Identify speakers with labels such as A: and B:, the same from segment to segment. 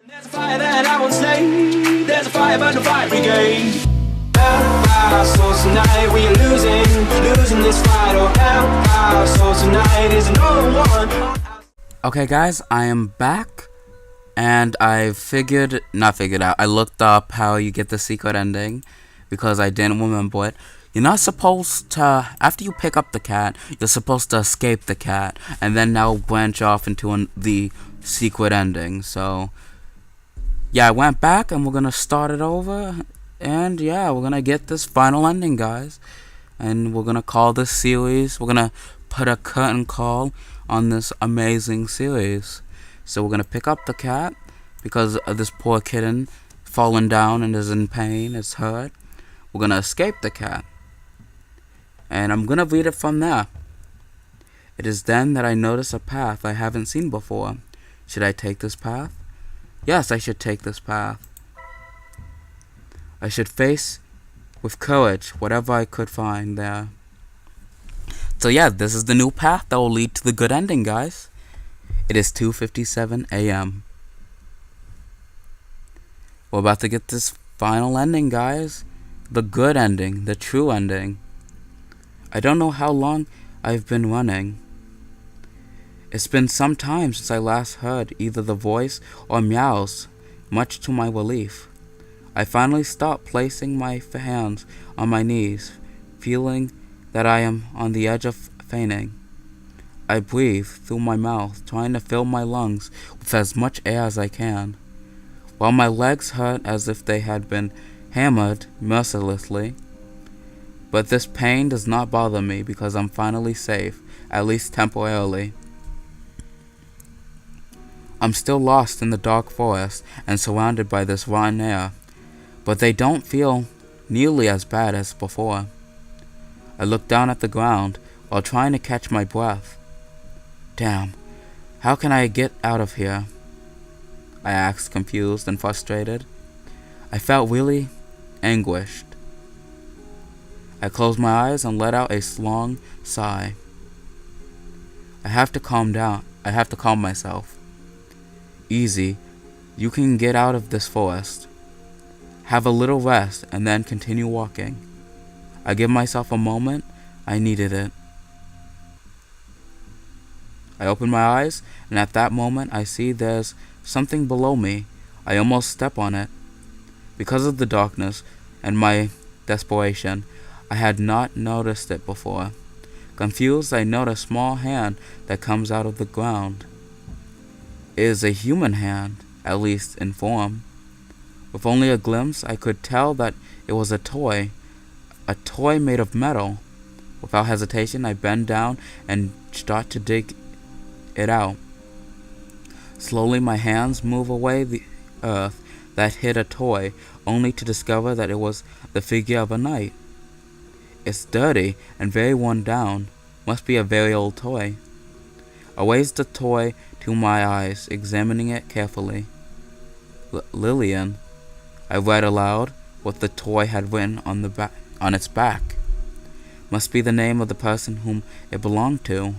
A: There's a fire that I won't slay. There's a fire burn the fire brigade. Our souls tonight, we are losing this fight. Oh, our souls tonight is no one.
B: Okay guys, I am back, and I I looked up how you get the secret ending, because I didn't remember it. You're not supposed to, after you pick up the cat, you're supposed to escape the cat, and then now branch off into the secret ending. So, yeah, I went back, and we're gonna start it over, and yeah, we're gonna get this final ending, guys. And we're gonna call this series, we're gonna put a curtain call on this amazing series. So we're gonna pick up the cat, because of this poor kitten fallen down and is in pain, is hurt. We're gonna escape the cat, and I'm gonna read it from there. It is then that I notice a path I haven't seen before. Should I take this path? Yes, I should take this path. I should face with courage whatever I could find there. So yeah, this is the new path that will lead to the good ending, guys. It is 2:57 a.m. We're about to get this final ending, guys. The good ending, the true ending. I don't know how long I've been running. It's been some time since I last heard either the voice or meows, much to my relief. I finally stopped, placing my hands on my knees, feeling that I am on the edge of fainting. I breathe through my mouth, trying to fill my lungs with as much air as I can, while my legs hurt as if they had been hammered mercilessly. But this pain does not bother me, because I'm finally safe, at least temporarily. I'm still lost in the dark forest and surrounded by this rotten air, but they don't feel nearly as bad as before. I look down at the ground while trying to catch my breath. Damn, how can I get out of here? I asked, confused and frustrated. I felt really anguished. I closed my eyes and let out a long sigh. I have to calm down. I have to calm myself. Easy, you can get out of this forest. Have a little rest and then continue walking. I give myself a moment. I needed it. I open my eyes, and at that moment I see there's something below me. I almost step on it. Because of the darkness and my desperation, I had not noticed it before. Confused, I note a small hand that comes out of the ground. It is a human hand, at least in form. With only a glimpse, I could tell that it was a toy made of metal. Without hesitation, I bend down and start to dig it out. Slowly, my hands move away the earth that hid a toy, only to discover that it was the figure of a knight. It's dirty and very worn down. Must be a very old toy. I raised the toy to my eyes, examining it carefully. Lillian, I read aloud what the toy had written on its back. Must be the name of the person whom it belonged to.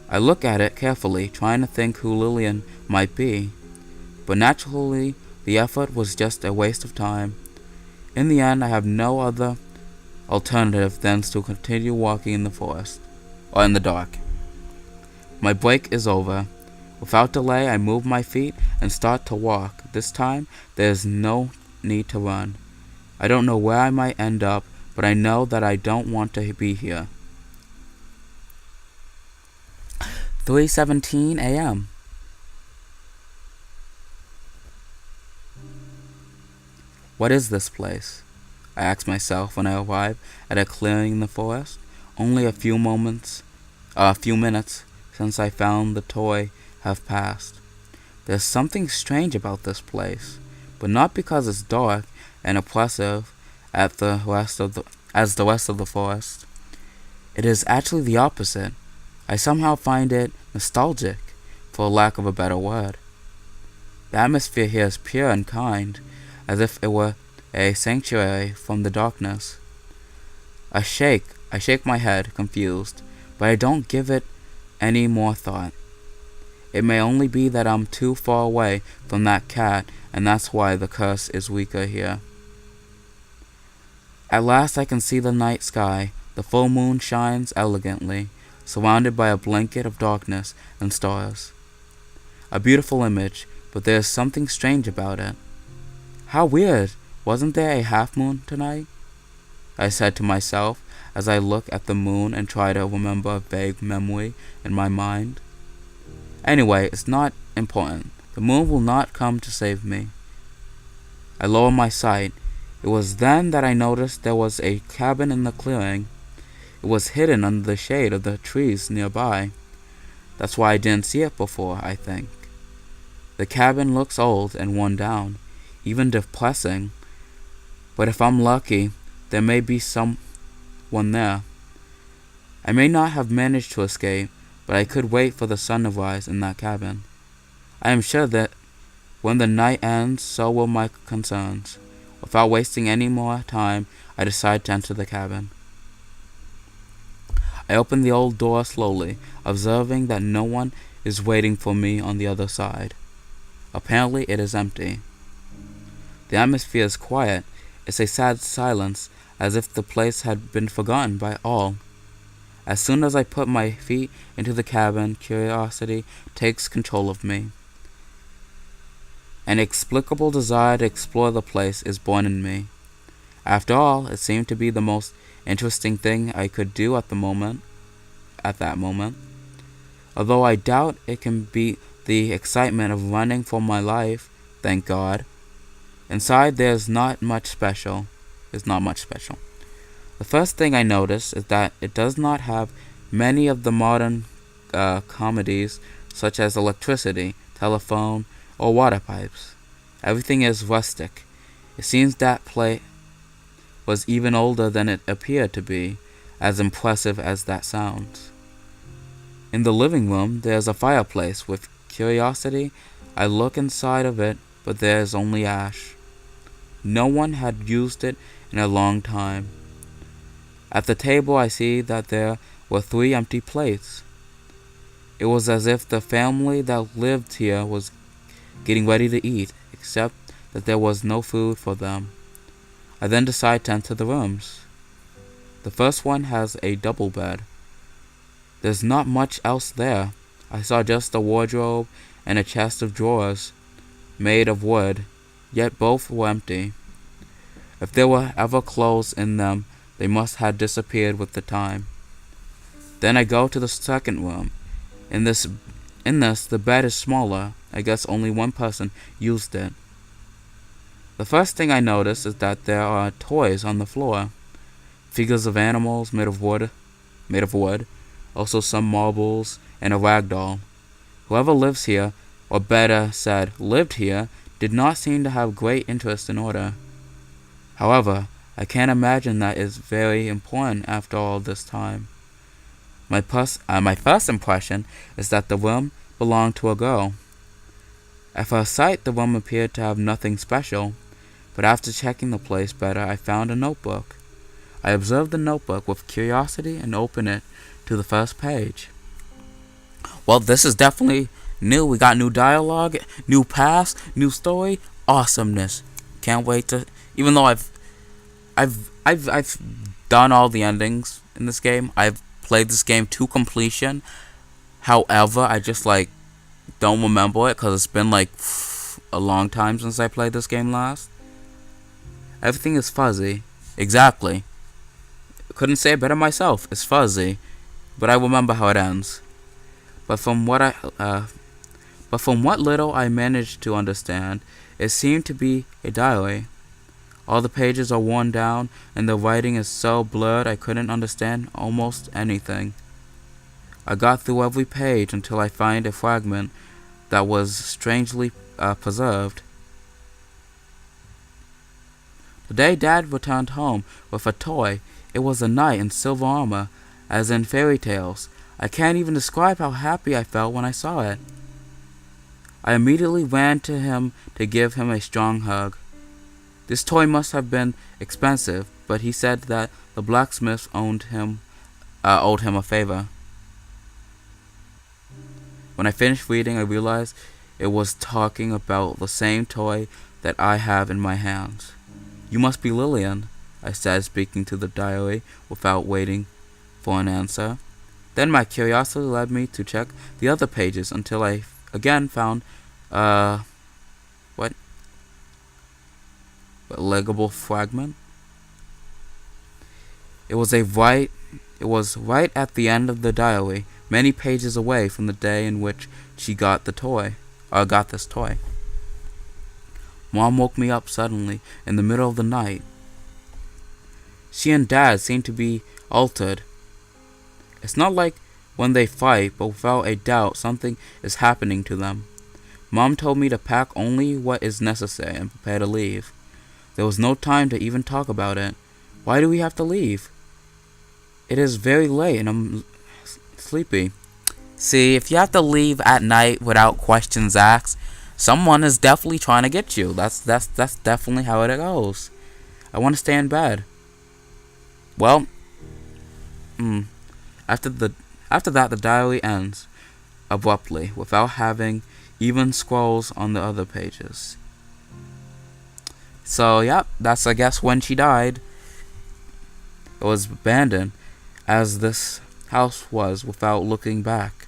B: I look at it carefully, trying to think who Lillian might be, but naturally the effort was just a waste of time. In the end, I have no other alternative than to continue walking in the forest, or in the dark. My break is over. Without delay, I move my feet and start to walk. This time, there is no need to run. I don't know where I might end up, but I know that I don't want to be here. 3:17 a.m. What is this place? I ask myself when I arrive at a clearing in the forest. Only a few minutes since I found the toy have passed. There's something strange about this place, but not because it's dark and oppressive as the rest of the forest. It is actually the opposite. I somehow find it nostalgic, for lack of a better word. The atmosphere here is pure and kind, as if it were a sanctuary from the darkness. I shake my head, confused, but I don't give it any more thought. It may only be that I'm too far away from that cat, and that's why the curse is weaker here. At last I can see the night sky. The full moon shines elegantly, surrounded by a blanket of darkness and stars. A beautiful image, but there is something strange about it. How weird! Wasn't there a half moon tonight? I said to myself as I look at the moon and try to remember a vague memory in my mind. Anyway, it's not important. The moon will not come to save me. I lower my sight. It was then that I noticed there was a cabin in the clearing. It was hidden under the shade of the trees nearby. That's why I didn't see it before, I think. The cabin looks old and worn down, even depressing. But if I'm lucky, there may be someone there. I may not have managed to escape, but I could wait for the sun to rise in that cabin. I am sure that when the night ends, so will my concerns. Without wasting any more time, I decide to enter the cabin. I open the old door slowly, observing that no one is waiting for me on the other side. Apparently it is empty. The atmosphere is quiet. It's a sad silence, as if the place had been forgotten by all. As soon as I put my feet into the cabin, curiosity takes control of me. An inexplicable desire to explore the place is born in me. After all, it seemed to be the most interesting thing I could do at that moment. Although I doubt it can beat the excitement of running for my life, thank God. Inside there's not much special. The first thing I notice is that it does not have many of the modern comedies such as electricity, telephone, or water pipes. Everything is rustic. It seems that place was even older than it appeared to be, as impressive as that sounds. In the living room, there's a fireplace. With curiosity, I look inside of it, but there is only ash. No one had used it in a long time. At the table, I see that there were 3 empty plates. It was as if the family that lived here was getting ready to eat, except that there was no food for them. I then decide to enter the rooms. The first one has a double bed. There's not much else there. I saw just a wardrobe and a chest of drawers made of wood, yet both were empty. If there were ever clothes in them, they must have disappeared with the time. Then I go to the second room. In this, the bed is smaller. I guess only one person used it. The first thing I notice is that there are toys on the floor. Figures of animals made of wood, also some marbles, and a rag doll. Whoever lives here, or better said, lived here, did not seem to have great interest in order. However, I can't imagine that is very important after all this time. My first impression is that the room belonged to a girl. At first sight, the room appeared to have nothing special, but after checking the place better, I found a notebook. I observed the notebook with curiosity and opened it to the first page. Well, this is definitely new. We got new dialogue, new past, new story, awesomeness. Can't wait to. Even though I've done all the endings in this game. I've played this game to completion. However, I just don't remember it because it's been a long time since I played this game last. Everything is fuzzy. Exactly. Couldn't say it better myself. It's fuzzy, but I remember how it ends. But from what little I managed to understand, it seemed to be a diary. All the pages are worn down, and the writing is so blurred I couldn't understand almost anything. I got through every page until I find a fragment that was strangely preserved. Today Dad returned home with a toy. It was a knight in silver armor, as in fairy tales. I can't even describe how happy I felt when I saw it. I immediately ran to him to give him a strong hug. This toy must have been expensive, but he said that the blacksmith owed him a favor. When I finished reading, I realized it was talking about the same toy that I have in my hands. "You must be Lillian," I said, speaking to the diary without waiting for an answer. Then my curiosity led me to check the other pages until I again found what? A legible fragment. It was right at the end of the diary, many pages away from the day in which she got this toy. Mom woke me up suddenly in the middle of the night. She and Dad seemed to be altered. It's not like when they fight, but without a doubt something is happening to them. Mom told me to pack only what is necessary and prepare to leave. There was no time to even talk about it. Why do we have to leave? It is very late and I'm sleepy. See, if you have to leave at night without questions asked, someone is definitely trying to get you. That's definitely how it goes. I want to stay in bed. Well, after that, the diary ends abruptly, without having even scrolls on the other pages. So, yeah, that's, I guess, when she died. It was abandoned, as this house was, without looking back.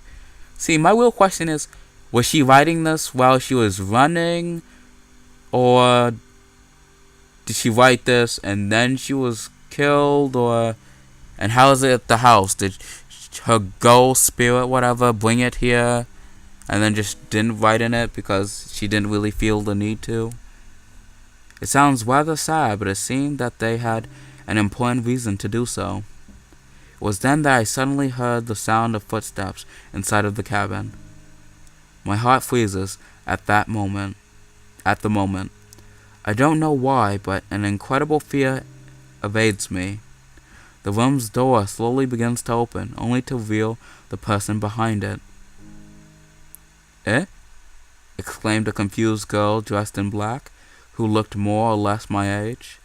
B: See, my real question is, was she writing this while she was running? Or did she write this and then she was killed? And how is it at the house? Did her ghost, spirit, whatever, bring it here and then just didn't write in it because she didn't really feel the need to? It sounds rather sad, but it seemed that they had an important reason to do so. It was then that I suddenly heard the sound of footsteps inside of the cabin. My heart freezes at the moment. I don't know why, but an incredible fear evades me. The room's door slowly begins to open, only to reveal the person behind it. "Eh?" exclaimed a confused girl dressed in black, who looked more or less my age.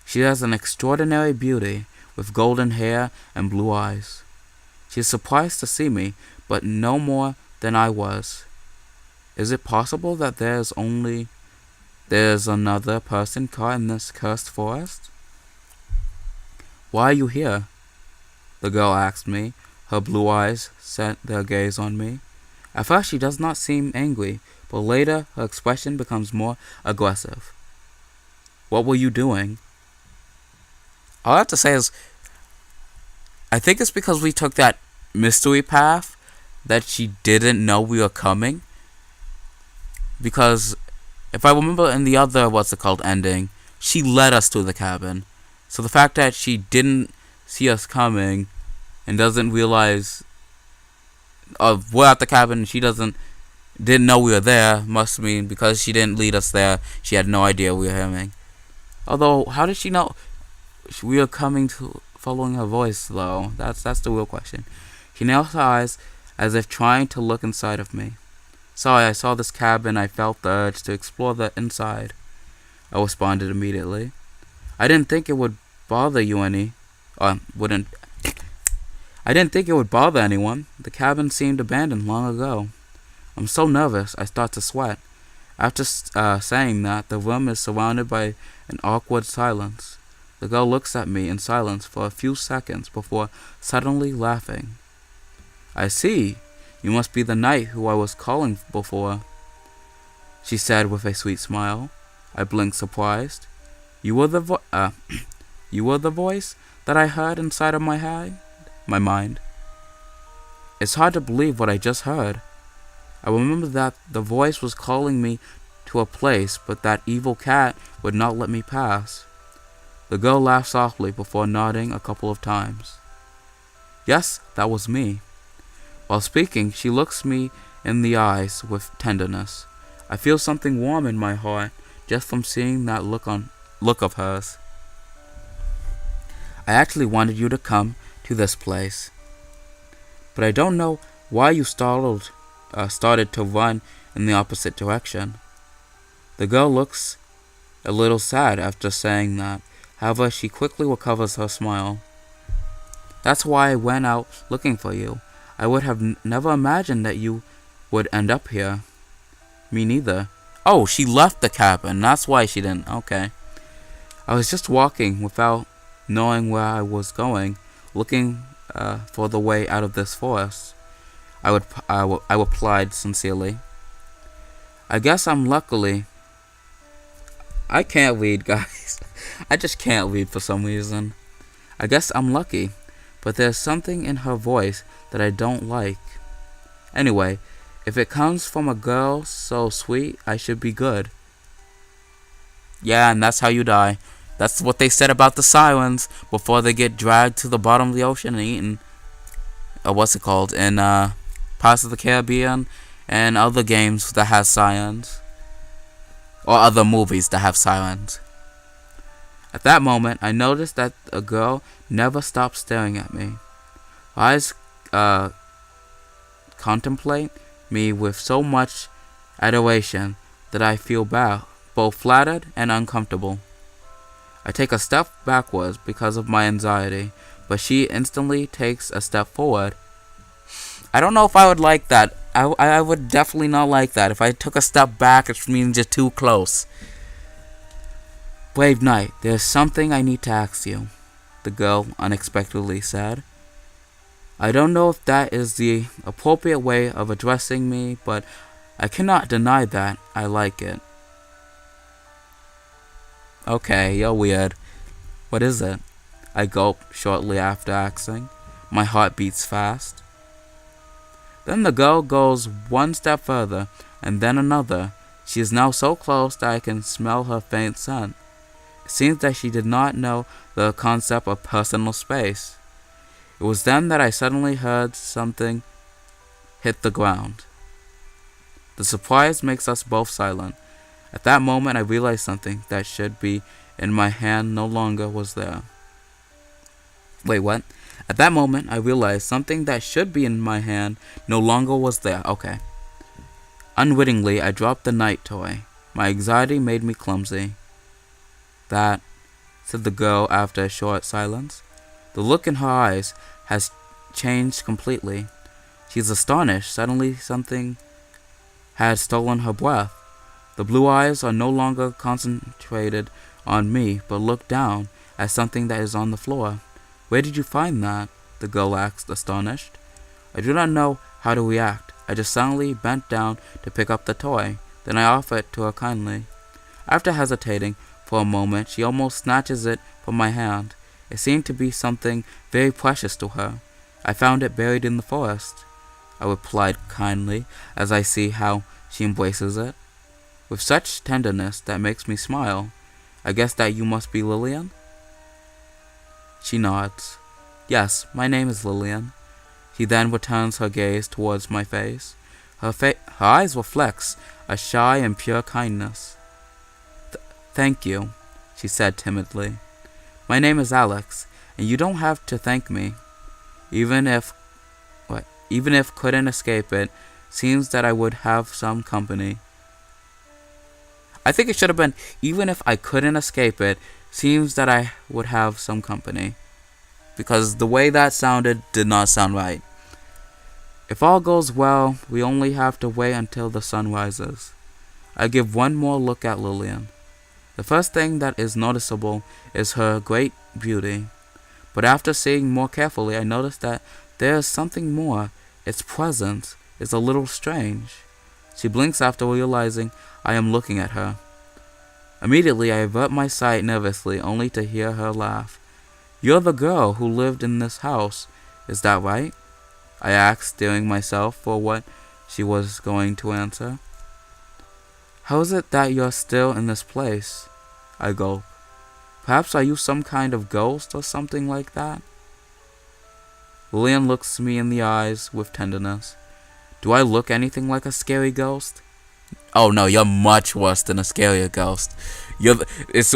B: She has an extraordinary beauty, with golden hair and blue eyes. She is surprised to see me, but no more than I was. Is it possible that there's another person caught in this cursed forest? "Why are you here?" the girl asked me. Her blue eyes set their gaze on me. At first she does not seem angry, but later her expression becomes more aggressive. "What were you doing?" All I have to say is, I think it's because we took that mystery path that she didn't know we were coming. Because if I remember in the other ending, she led us to the cabin. So the fact that she didn't see us coming and doesn't realize we're at the cabin and she didn't know we were there, must mean because she didn't lead us there, she had no idea we were coming. Although, how did she know we were coming to following her voice, though? That's the real question. She narrowed her eyes as if trying to look inside of me. "Sorry, I saw this cabin. I felt the urge to explore the inside," I responded immediately. I didn't think it would bother anyone. The cabin seemed abandoned long ago. I'm so nervous, I start to sweat. After saying that, the room is surrounded by an awkward silence. The girl looks at me in silence for a few seconds before suddenly laughing. "I see. You must be the knight who I was calling before," she said with a sweet smile. I blinked, surprised. You were the voice that I heard inside of my mind. It's hard to believe what I just heard. I remember that the voice was calling me to a place, but that evil cat would not let me pass. The girl laughed softly before nodding a couple of times. Yes, that was me. While speaking, she looks me in the eyes with tenderness. I feel something warm in my heart just from seeing that look of hers. I actually wanted you to come to this place, but I don't know why you started to run in the opposite direction. The girl looks a little sad after saying that. However, she quickly recovers her smile. That's why I went out looking for you. I would have never imagined that you would end up here. Me neither. Oh, she left the cabin. That's why she didn't. Okay. I was just walking without knowing where I was going, looking for the way out of this forest. I replied sincerely. I guess I'm luckily. I can't read, guys. I just can't read for some reason. I guess I'm lucky, but there's something in her voice that I don't like. Anyway, if it comes from a girl so sweet, I should be good. Yeah, and that's how you die. That's what they said about the sirens before they get dragged to the bottom of the ocean and eaten. What's it called? In Pirates of the Caribbean and other games that have sirens. Or other movies that have sirens. At that moment, I noticed that a girl never stopped staring at me. Her eyes contemplate me with so much adoration that I feel both flattered and uncomfortable. I take a step backwards because of my anxiety, but she instantly takes a step forward. I don't know if I would like that. I would definitely not like that. If I took a step back, it means you're too close. Brave knight, there's something I need to ask you, the girl unexpectedly said. I don't know if that is the appropriate way of addressing me, but I cannot deny that I like it. Okay, you're weird. What is it? I gulp shortly after asking. My heart beats fast. Then the girl goes one step further, and then another. She is now so close that I can smell her faint scent. It seems that she did not know the concept of personal space. It was then that I suddenly heard something hit the ground. The surprise makes us both silent. At that moment I realized something that should be in my hand no longer was there. Wait, what? At that moment I realized something that should be in my hand no longer was there. Okay. Unwittingly I dropped the knight toy. My anxiety made me clumsy. That, said the girl after a short silence. The look in her eyes has changed completely. She's astonished. Suddenly something had stolen her breath. The blue eyes are no longer concentrated on me, but look down at something that is on the floor. Where did you find that? The girl asked, astonished. I do not know how to react. I just silently bent down to pick up the toy. Then I offer it to her kindly. After hesitating for a moment, she almost snatches it from my hand. It seemed to be something very precious to her. I found it buried in the forest, I replied kindly, as I see how she embraces it. With such tenderness that makes me smile. I guess that you must be Lillian? She nods. Yes, my name is Lillian. She then returns her gaze towards my face. Her eyes reflects a shy and pure kindness. Thank you, she said timidly. My name is Alex, and you don't have to thank me. Even if couldn't escape it, seems that I would have some company. I think it should have been, even if I couldn't escape it, seems that I would have some company. Because the way that sounded did not sound right. If all goes well, we only have to wait until the sun rises. I give one more look at Lillian. The first thing that is noticeable is her great beauty. But after seeing more carefully, I notice that there is something more. Its presence is a little strange. She blinks after realizing I am looking at her. Immediately, I avert my sight nervously, only to hear her laugh. You're the girl who lived in this house, is that right? I asked, steering myself for what she was going to answer. How is it that you're still in this place? I gulp. Perhaps are you some kind of ghost or something like that? Lillian looks me in the eyes with tenderness. Do I look anything like a scary ghost? Oh no, you're much worse than a scary ghost. There's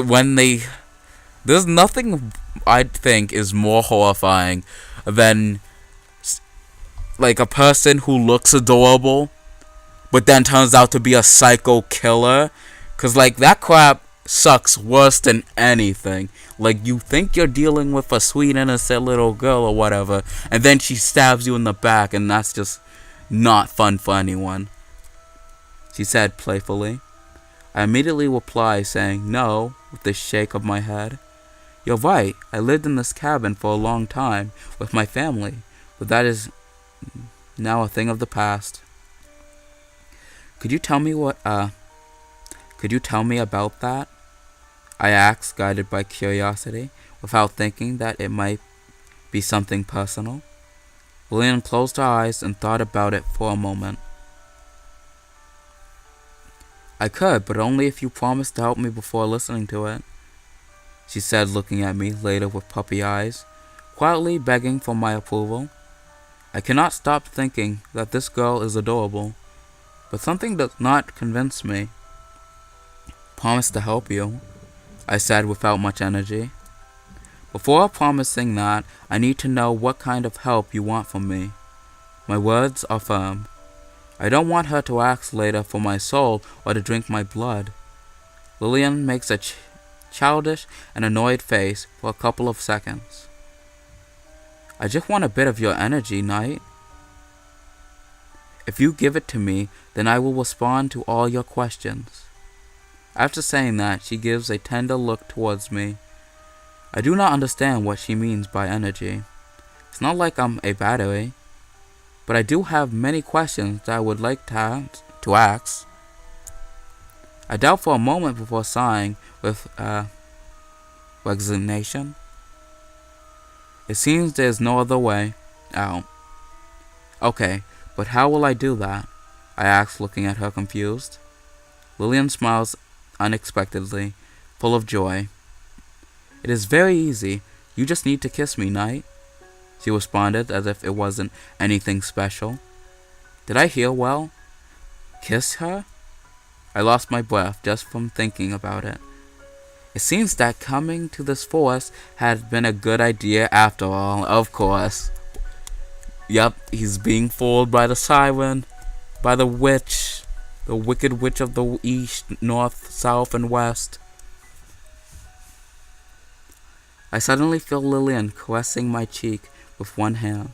B: nothing I think is more horrifying than like a person who looks adorable but then turns out to be a psycho killer. Cause like that crap sucks worse than anything. Like you think you're dealing with a sweet innocent little girl or whatever, and then she stabs you in the back, and that's just not fun for anyone," she said playfully. I immediately replied saying no with a shake of my head. "You're right, I lived in this cabin for a long time with my family, but that is now a thing of the past. Could you tell me about that?" I asked, guided by curiosity, without thinking that it might be something personal. Lillian closed her eyes and thought about it for a moment. "I could, but only if you promised to help me before listening to it," she said, looking at me later with puppy eyes, quietly begging for my approval. I cannot stop thinking that this girl is adorable, but something does not convince me. "Promise to help you," I said without much energy. "Before promising that, I need to know what kind of help you want from me. My words are firm. I don't want her to ask later for my soul or to drink my blood." Lillian makes a childish and annoyed face for a couple of seconds. "I just want a bit of your energy, Knight. If you give it to me, then I will respond to all your questions." After saying that, she gives a tender look towards me. I do not understand what she means by energy. It's not like I'm a battery, but I do have many questions that I would like to ask. I doubt for a moment before sighing with resignation. "It seems there's no other way out." "Okay, but how will I do that?" I asked, looking at her confused. Lillian smiles unexpectedly, full of joy. "It is very easy. You just need to kiss me, Knight," she responded as if it wasn't anything special. Did I hear well? Kiss her? I lost my breath just from thinking about it. It seems that coming to this forest had been a good idea after all, of course. Yep, he's being fooled by the siren, by the witch, the wicked witch of the east, north, south, and west. I suddenly feel Lillian caressing my cheek with one hand.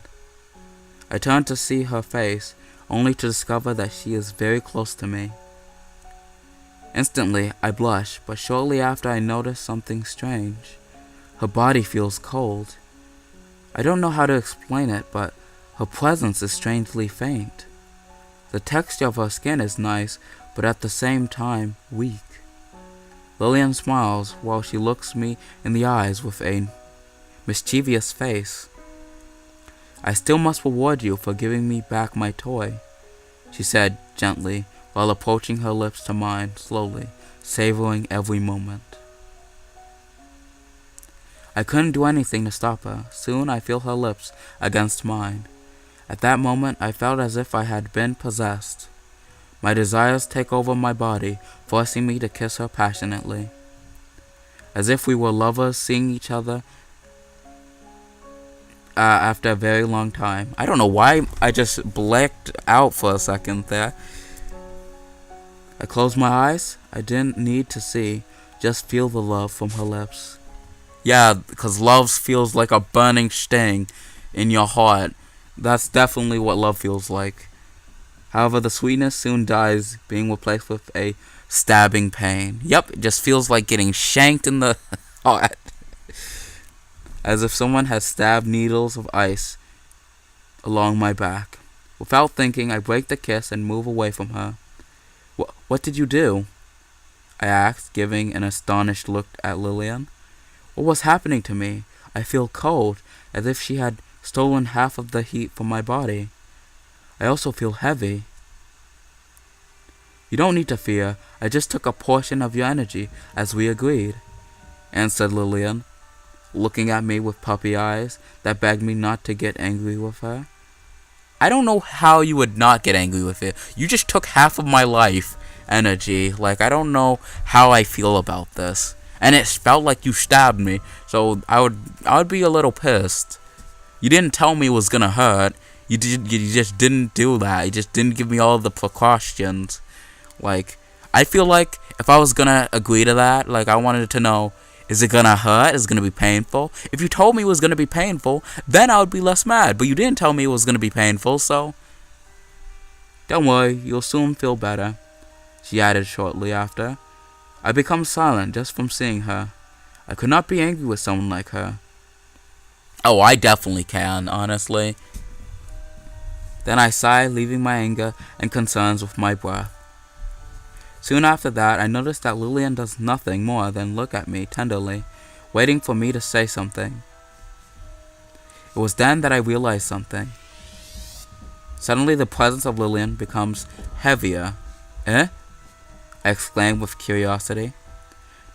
B: I turn to see her face, only to discover that she is very close to me. Instantly, I blush, but shortly after I notice something strange. Her body feels cold. I don't know how to explain it, but her presence is strangely faint. The texture of her skin is nice, but at the same time, weak. Lillian smiles while she looks me in the eyes with a mischievous face. "I still must reward you for giving me back my toy," she said gently, while approaching her lips to mine slowly, savoring every moment. I couldn't do anything to stop her. Soon I feel her lips against mine. At that moment, I felt as if I had been possessed. My desires take over my body, forcing me to kiss her passionately. As if we were lovers seeing each other after a very long time. I don't know why I just blacked out for a second there. I closed my eyes. I didn't need to see, just feel the love from her lips. Yeah, because love feels like a burning sting in your heart. That's definitely what love feels like. However, the sweetness soon dies, being replaced with a stabbing pain. Yep, it just feels like getting shanked in the heart. As if someone had stabbed needles of ice along my back. Without thinking, I break the kiss and move away from her. What did you do?" I asked, giving an astonished look at Lillian. What was happening to me? I feel cold, as if she had stolen half of the heat from my body. I also feel heavy. "You don't need to fear. I just took a portion of your energy, as we agreed," answered Lillian, looking at me with puppy eyes that begged me not to get angry with her. I don't know how you would not get angry with it. You just took half of my life energy. Like, I don't know how I feel about this. And it felt like you stabbed me, so I would be a little pissed. You didn't tell me it was gonna hurt. You just didn't do that. You just didn't give me all the precautions. Like, I feel like if I was gonna agree to that, like, I wanted to know, is it gonna hurt? Is it gonna be painful? If you told me it was gonna be painful, then I would be less mad. But you didn't tell me it was gonna be painful, so Don't worry, you'll soon feel better, she added shortly after. I become silent just from seeing her. I could not be angry with someone like her. Oh, I definitely can, honestly. Then I sigh, leaving my anger and concerns with my breath. Soon after that, I noticed that Lillian does nothing more than look at me tenderly, waiting for me to say something. It was then that I realized something. Suddenly, the presence of Lillian becomes heavier. Eh? I exclaimed with curiosity.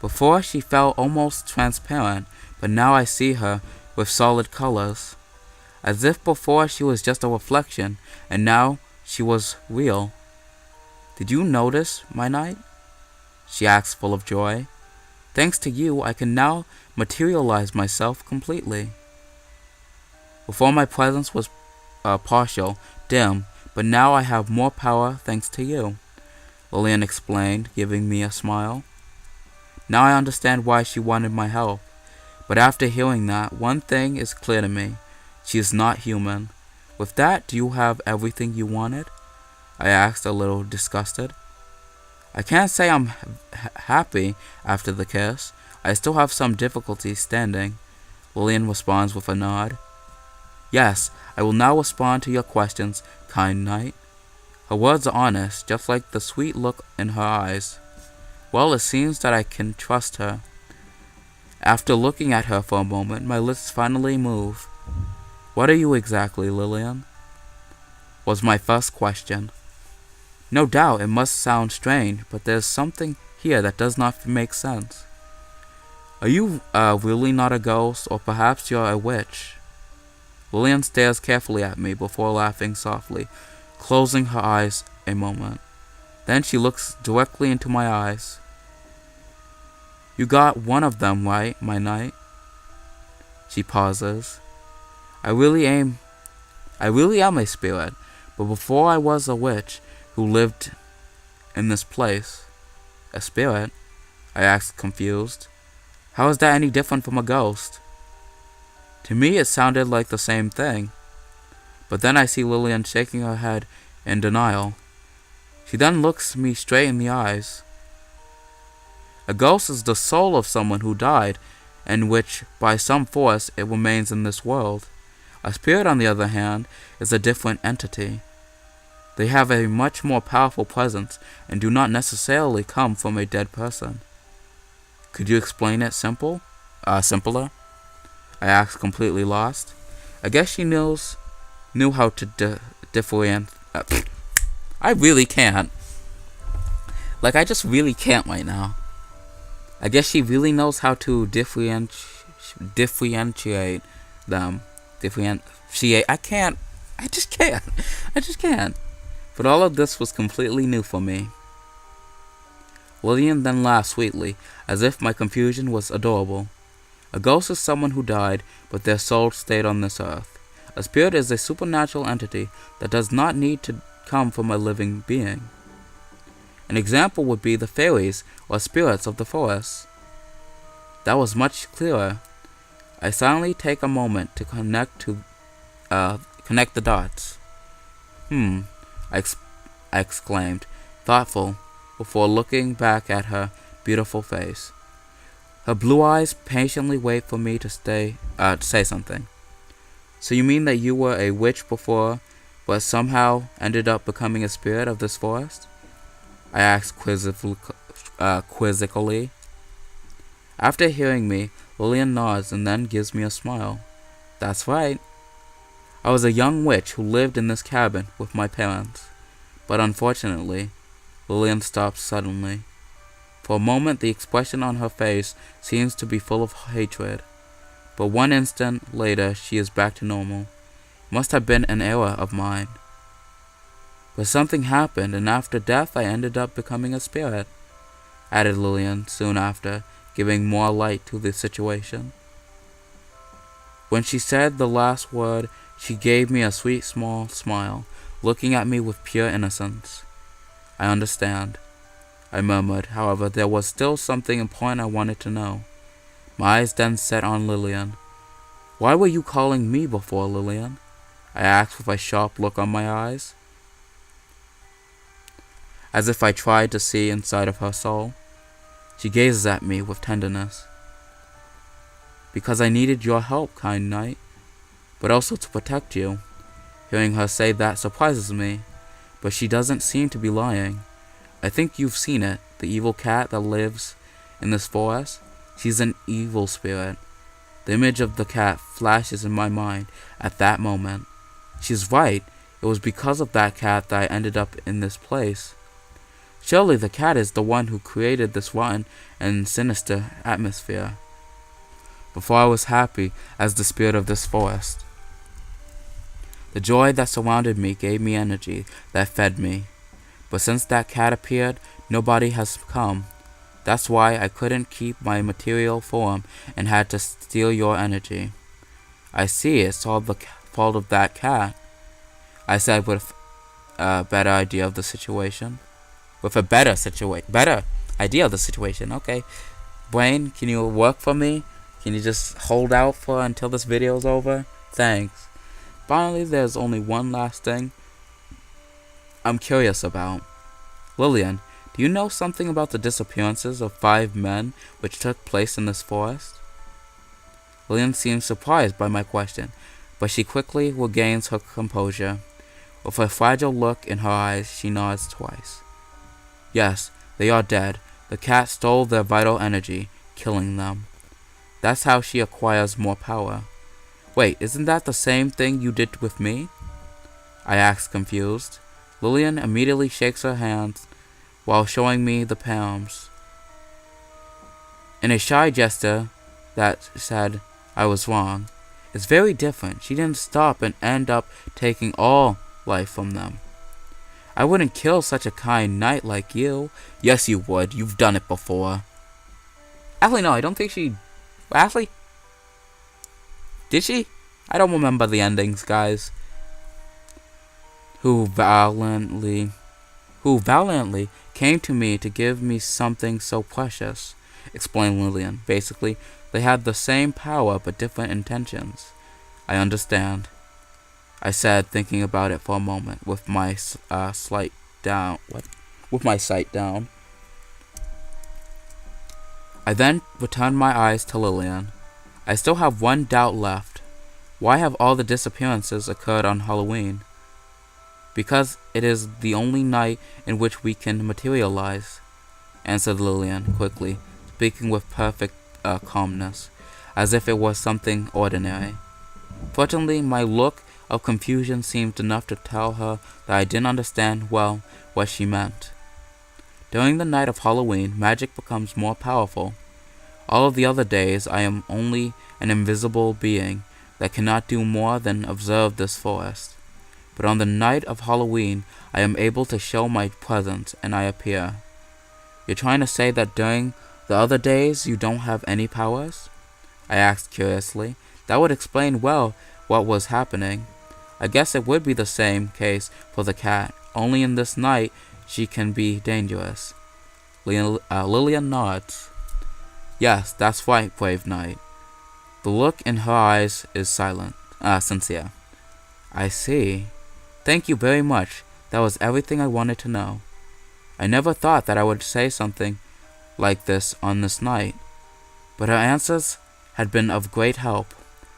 B: Before, she felt almost transparent, but now I see her with solid colors. As if before she was just a reflection, and now she was real. Did you notice, my knight? She asked, full of joy. Thanks to you, I can now materialize myself completely. Before, my presence was partial, dim, but now I have more power thanks to you, Lillian explained, giving me a smile. Now I understand why she wanted my help, but after hearing that, one thing is clear to me. She is not human. With that, do you have everything you wanted? I asked, a little disgusted. I can't say I'm happy after the kiss. I still have some difficulty standing. Lillian responds with a nod. Yes, I will now respond to your questions, kind knight. Her words are honest, just like the sweet look in her eyes. Well, it seems that I can trust her. After looking at her for a moment, my lips finally move. What are you exactly, Lillian? Was my first question. No doubt it must sound strange, but there's something here that does not make sense. Are you really not a ghost, or perhaps you're a witch? Lillian stares carefully at me before laughing softly, closing her eyes a moment. Then she looks directly into my eyes. You got one of them right, my knight. She pauses. I really am a spirit, but before I was a witch who lived in this place. A spirit? I asked, confused. How is that any different from a ghost? To me it sounded like the same thing. But then I see Lillian shaking her head in denial. She then looks me straight in the eyes. A ghost is the soul of someone who died, and which, by some force, it remains in this world. A spirit, on the other hand, is a different entity. They have a much more powerful presence and do not necessarily come from a dead person. Could you explain it simpler? I asked, completely lost. I guess she knew how to differentiate. I really can't. I just really can't right now. I guess she really knows how to differentiate them. I can't. I just can't. But all of this was completely new for me. Lillian then laughed sweetly, as if my confusion was adorable. A ghost is someone who died, but their soul stayed on this earth. A spirit is a supernatural entity that does not need to come from a living being. An example would be the fairies or spirits of the forest. That was much clearer. I silently take a moment to connect the dots. I exclaimed, thoughtful, before looking back at her beautiful face. Her blue eyes patiently wait for me to say something. So you mean that you were a witch before, but somehow ended up becoming a spirit of this forest? I asked quizzically. After hearing me, Lillian nods and then gives me a smile. That's right. I was a young witch who lived in this cabin with my parents. But unfortunately, Lillian stopped suddenly. For a moment, the expression on her face seems to be full of hatred. But one instant later, she is back to normal. Must have been an error of mine. But something happened, and after death I ended up becoming a spirit, added Lillian soon after, giving more light to the situation. When she said the last word, she gave me a sweet small smile, looking at me with pure innocence. I understand, I murmured. However, there was still something important I wanted to know. My eyes then set on Lillian. Why were you calling me before, Lillian? I asked with a sharp look on my eyes. as if I tried to see inside of her soul. She gazes at me with tenderness. Because I needed your help, kind knight, but also to protect you. Hearing her say that surprises me, but she doesn't seem to be lying. I think you've seen it, the evil cat that lives in this forest. She's an evil spirit. The image of the cat flashes in my mind at that moment. She's right. It was because of that cat that I ended up in this place. Surely the cat is the one who created this rotten and sinister atmosphere. Before I was happy as the spirit of this forest. The joy that surrounded me gave me energy that fed me. But since that cat appeared, nobody has come. That's why I couldn't keep my material form and had to steal your energy. I see it's all the fault of that cat, I said with a better idea of the situation. With a better idea of the situation, okay. Brain, can you work for me? Can you just hold out for until this video is over? Thanks. Finally, there's only one last thing I'm curious about. Lillian, do you know something about the disappearances of 5 men which took place in this forest? Lillian seems surprised by my question, but she quickly regains her composure. With a fragile look in her eyes, she nods twice. Yes, they are dead. The cat stole their vital energy, killing them. That's how she acquires more power. Wait, isn't that the same thing you did with me? I asked, confused. Lillian immediately shakes her hands while showing me the palms. In a shy gesture that said I was wrong. It's very different. She didn't stop and end up taking all life from them. I wouldn't kill such a kind knight like you. Yes, you would. You've done it before. Actually, no, I don't think she... Actually? Did she? I don't remember the endings, guys. Who valiantly came to me to give me something so precious, explained Lillian. Basically, they had the same power but different intentions. I understand, I said, thinking about it for a moment, with my sight down. I then returned my eyes to Lillian. I still have one doubt left. Why have all the disappearances occurred on Halloween? Because it is the only night in which we can materialize, answered Lillian quickly, speaking with perfect calmness, as if it was something ordinary. Fortunately, my look of confusion seemed enough to tell her that I didn't understand well what she meant. During the night of Halloween, magic becomes more powerful. All of the other days, I am only an invisible being that cannot do more than observe this forest. But on the night of Halloween, I am able to show my presence, and I appear. You're trying to say that during the other days you don't have any powers? I asked curiously. That would explain well what was happening. I guess it would be the same case for the cat. Only in this night she can be dangerous. Lillian nods. Yes, that's right, brave knight. The look in her eyes is sincere. I see. Thank you very much. That was everything I wanted to know. I never thought that I would say something like this on this night, but her answers had been of great help.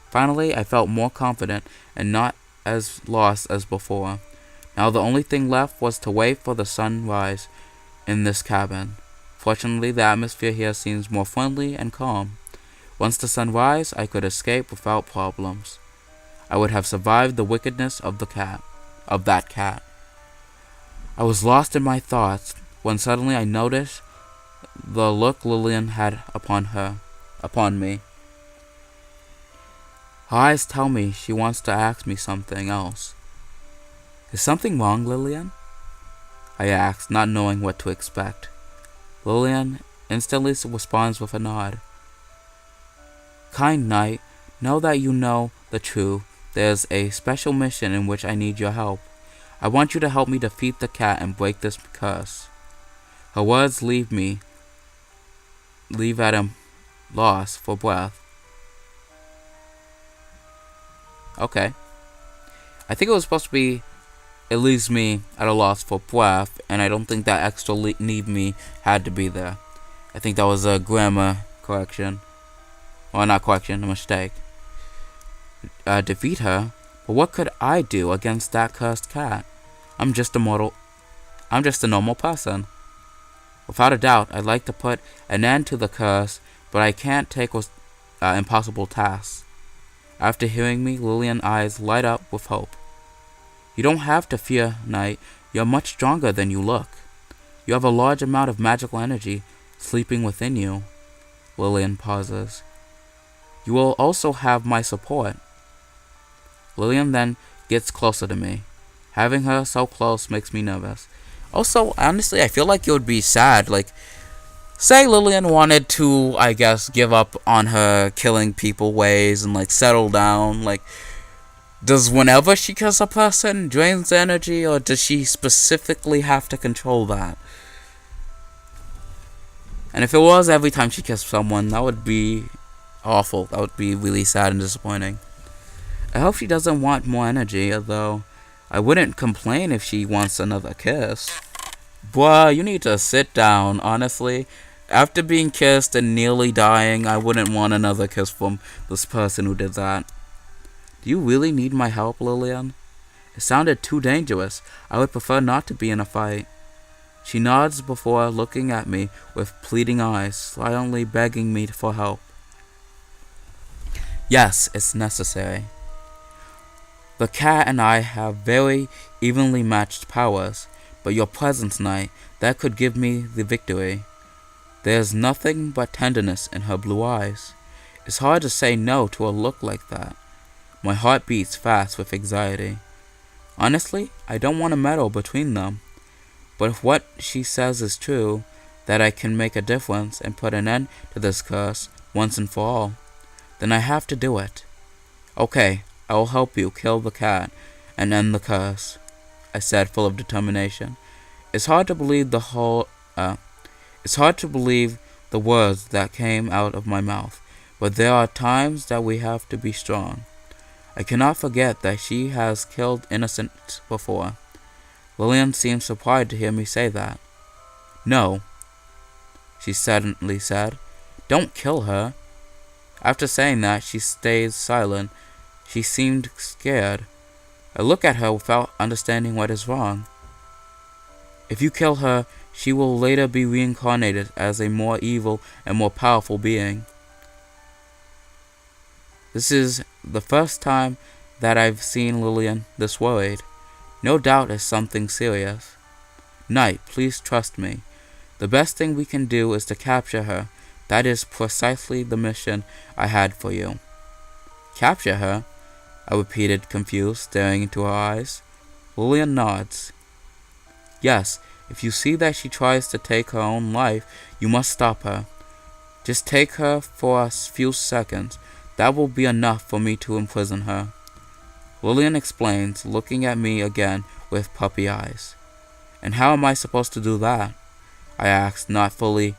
B: Finally, I felt more confident and not as lost as before. Now the only thing left was to wait for the sunrise in this cabin. Fortunately, the atmosphere here seems more friendly and calm. Once the sun rises, I could escape without problems. I would have survived the wickedness of that cat. I was lost in my thoughts when suddenly I noticed the look Lillian had upon me. Her eyes tell me she wants to ask me something else. Is something wrong, Lillian? I asked, not knowing what to expect. Lillian instantly responds with a nod. Kind knight, now that you know the truth, there's a special mission in which I need your help. I want you to help me defeat the cat and break this curse. Her words leave at a loss for breath. Okay. I think it was supposed to be it leaves me at a loss for breath, and I don't think that extra need me had to be there. I think that was a grammar correction. Well, not correction, a mistake. Defeat her? But what could I do against that cursed cat? I'm just a normal person. Without a doubt, I'd like to put an end to the curse, but I can't take impossible tasks. After hearing me, Lillian's eyes light up with hope. You don't have to fear, Knight. You're much stronger than you look. You have a large amount of magical energy sleeping within you. Lillian pauses. You will also have my support. Lillian then gets closer to me. Having her so close makes me nervous. Also, honestly, I feel like it would be sad. Like, say Lillian wanted to, I guess, give up on her killing people ways and, like, settle down. Like, does whenever she kills a person drains energy, or does she specifically have to control that? And if it was every time she kissed someone, that would be awful. That would be really sad and disappointing. I hope she doesn't want more energy, although I wouldn't complain if she wants another kiss. Bruh, you need to sit down, honestly. After being kissed and nearly dying, I wouldn't want another kiss from this person who did that. Do you really need my help, Lillian? It sounded too dangerous. I would prefer not to be in a fight. She nods before looking at me with pleading eyes, silently begging me for help. Yes, it's necessary. The cat and I have very evenly matched powers, but your presence, Knight, that could give me the victory. There's nothing but tenderness in her blue eyes. It's hard to say no to a look like that. My heart beats fast with anxiety. Honestly, I don't want to meddle between them. But if what she says is true, that I can make a difference and put an end to this curse once and for all, then I have to do it. Okay, I will help you kill the cat and end the curse, I said, full of determination. It's hard to believe the words that came out of my mouth, but there are times that we have to be strong. I cannot forget that she has killed innocents before. Lillian seemed surprised to hear me say that. No, she suddenly said. Don't kill her. After saying that, she stayed silent. She seemed scared. I look at her without understanding what is wrong. If you kill her, she will later be reincarnated as a more evil and more powerful being. This is the first time that I've seen Lillian this worried. No doubt it's something serious. Knight, please trust me. The best thing we can do is to capture her. That is precisely the mission I had for you. Capture her? I repeated, confused, staring into her eyes. Lillian nods. Yes, if you see that she tries to take her own life, you must stop her. Just take her for a few seconds. That will be enough for me to imprison her. Lillian explains, looking at me again with puppy eyes. And how am I supposed to do that? I asked, not fully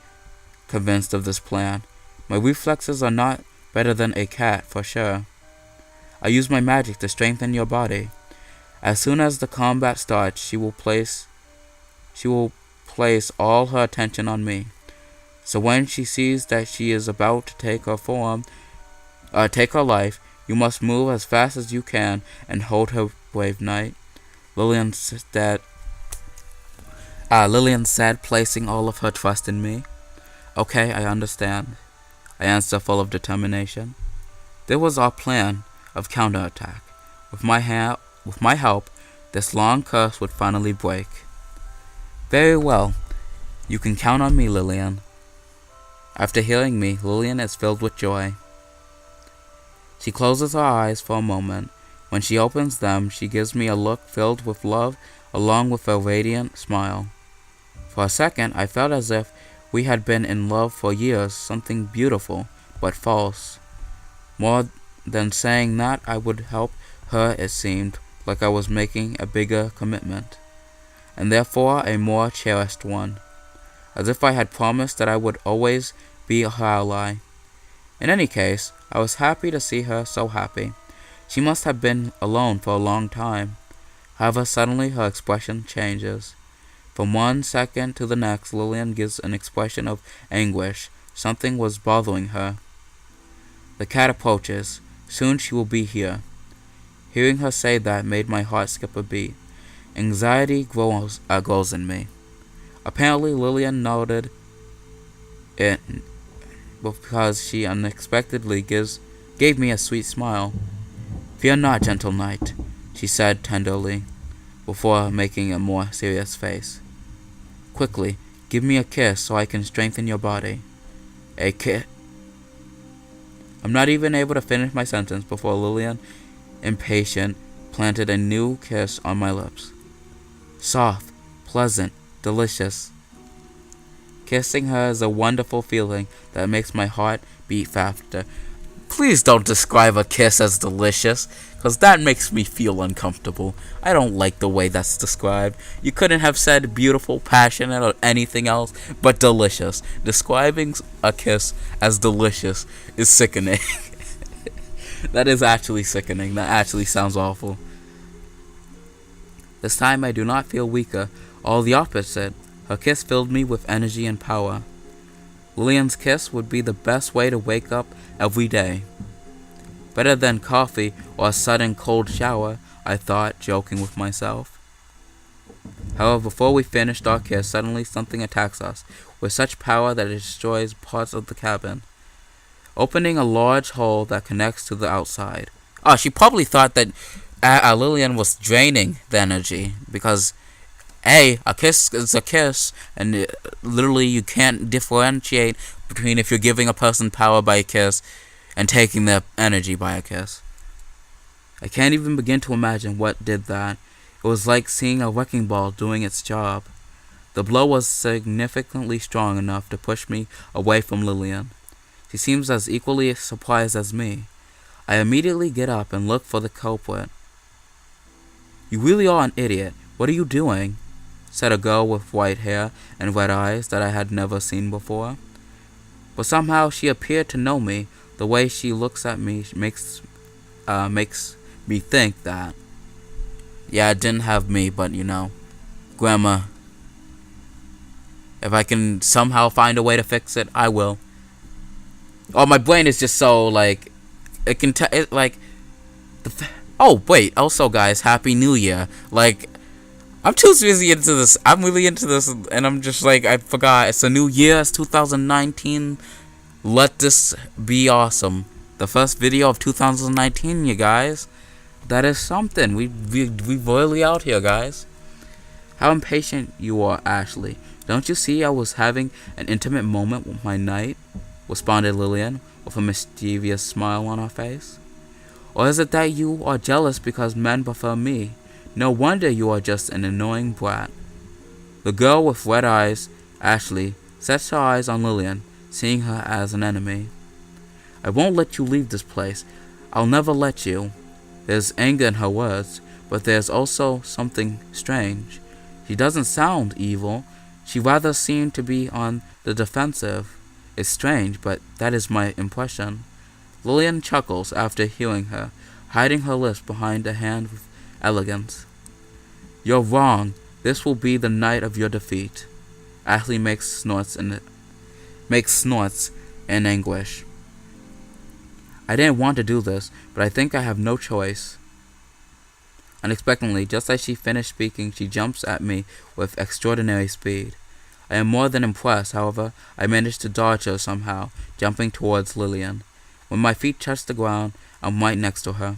B: convinced of this plan. My reflexes are not better than a cat, for sure. I use my magic to strengthen your body. As soon as the combat starts, she will place all her attention on me. So when she sees that she is about to take her life, you must move as fast as you can and hold her, brave knight. Lillian said, placing all of her trust in me. Okay, I understand, I answered, full of determination. There was our plan of counterattack. With my help, this long curse would finally break. Very well. You can count on me, Lillian. After hearing me, Lillian is filled with joy. She closes her eyes for a moment. When she opens them, she gives me a look filled with love along with a radiant smile. For a second, I felt as if we had been in love for years, something beautiful, but false. More than saying that I would help her, it seemed like I was making a bigger commitment, and therefore a more cherished one, as if I had promised that I would always be her ally. In any case, I was happy to see her so happy. She must have been alone for a long time. However, suddenly her expression changes. From 1 second to the next, Lillian gives an expression of anguish. Something was bothering her. The cat approaches. Soon she will be here. Hearing her say that made my heart skip a beat. Anxiety grows in me. Apparently, Lillian noted it because she unexpectedly gave me a sweet smile. "Fear not, gentle knight," she said tenderly, before making a more serious face. "Quickly, give me a kiss so I can strengthen your body." A kiss. I'm not even able to finish my sentence before Lillian, impatient, planted a new kiss on my lips. Soft, pleasant, delicious. Kissing her is a wonderful feeling that makes my heart beat faster. Please don't describe a kiss as delicious, because that makes me feel uncomfortable. I don't like the way that's described. You couldn't have said beautiful, passionate, or anything else but delicious. Describing a kiss as delicious is sickening. That is actually sickening. That actually sounds awful. This time I do not feel weaker. All the opposite. Her kiss filled me with energy and power. Lillian's kiss would be the best way to wake up every day. Better than coffee or a sudden cold shower, I thought, joking with myself. However, before we finished our kiss, suddenly something attacks us, with such power that it destroys parts of the cabin, opening a large hole that connects to the outside. Oh, she probably thought that Lillian was draining the energy, because a kiss is a kiss, and literally you can't differentiate between if you're giving a person power by a kiss and taking their energy by a kiss. I can't even begin to imagine what did that. It was like seeing a wrecking ball doing its job. The blow was significantly strong enough to push me away from Lillian. She seems as equally surprised as me. I immediately get up and look for the culprit. "You really are an idiot. What are you doing?" said a girl with white hair and red eyes that I had never seen before. But somehow she appeared to know me. The way she looks at me makes me think that, yeah, it didn't have me, but Grandma. If I can somehow find a way to fix it, I will. Oh, my brain is just so, like, it can oh, wait, also, guys, Happy New Year. Like, I'm too busy into this. I'm really into this, and I'm just like, I forgot. It's a new year. It's 2019. Let this be awesome. The first video of 2019, you guys. That is something. We really out here, guys. How impatient you are, Ashley. Don't you see I was having an intimate moment with my knight? Responded Lillian, with a mischievous smile on her face. Or is it that you are jealous because men prefer me? No wonder you are just an annoying brat. The girl with red eyes, Ashley, sets her eyes on Lillian, seeing her as an enemy. I won't let you leave this place. I'll never let you. There's anger in her words, but there's also something strange. She doesn't sound evil. She rather seemed to be on the defensive. It's strange, but that is my impression. Lillian chuckles after hearing her, hiding her lips behind a hand with elegance. You're wrong. This will be the night of your defeat. Ashley makes snorts in anguish. I didn't want to do this, but I think I have no choice. Unexpectedly, just as she finished speaking, she jumps at me with extraordinary speed. I am more than impressed. However, I managed to dodge her somehow, jumping towards Lillian. When my feet touch the ground, I'm right next to her.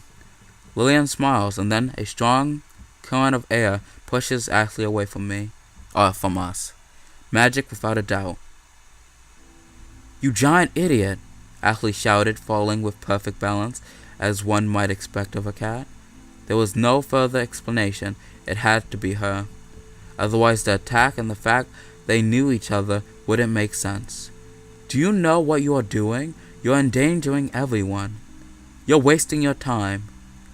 B: Lillian smiles, and then a strong current of air pushes Ashley away from us. Magic without a doubt. You giant idiot! Ashley shouted, falling with perfect balance, as one might expect of a cat. There was no further explanation. It had to be her. Otherwise, the attack and the fact they knew each other wouldn't make sense. Do you know what you are doing? You're endangering everyone. You're wasting your time,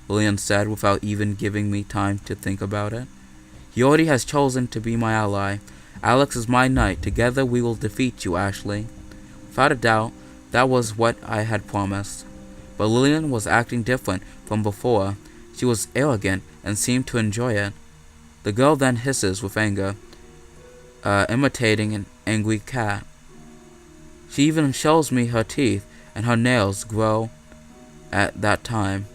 B: Lillian said without even giving me time to think about it. He already has chosen to be my ally. Alex is my knight. Together we will defeat you, Ashley. Without a doubt, that was what I had promised. But Lillian was acting different from before. She was arrogant and seemed to enjoy it. The girl then hisses with anger, imitating an angry cat. She even shows me her teeth, and her nails grow at that time.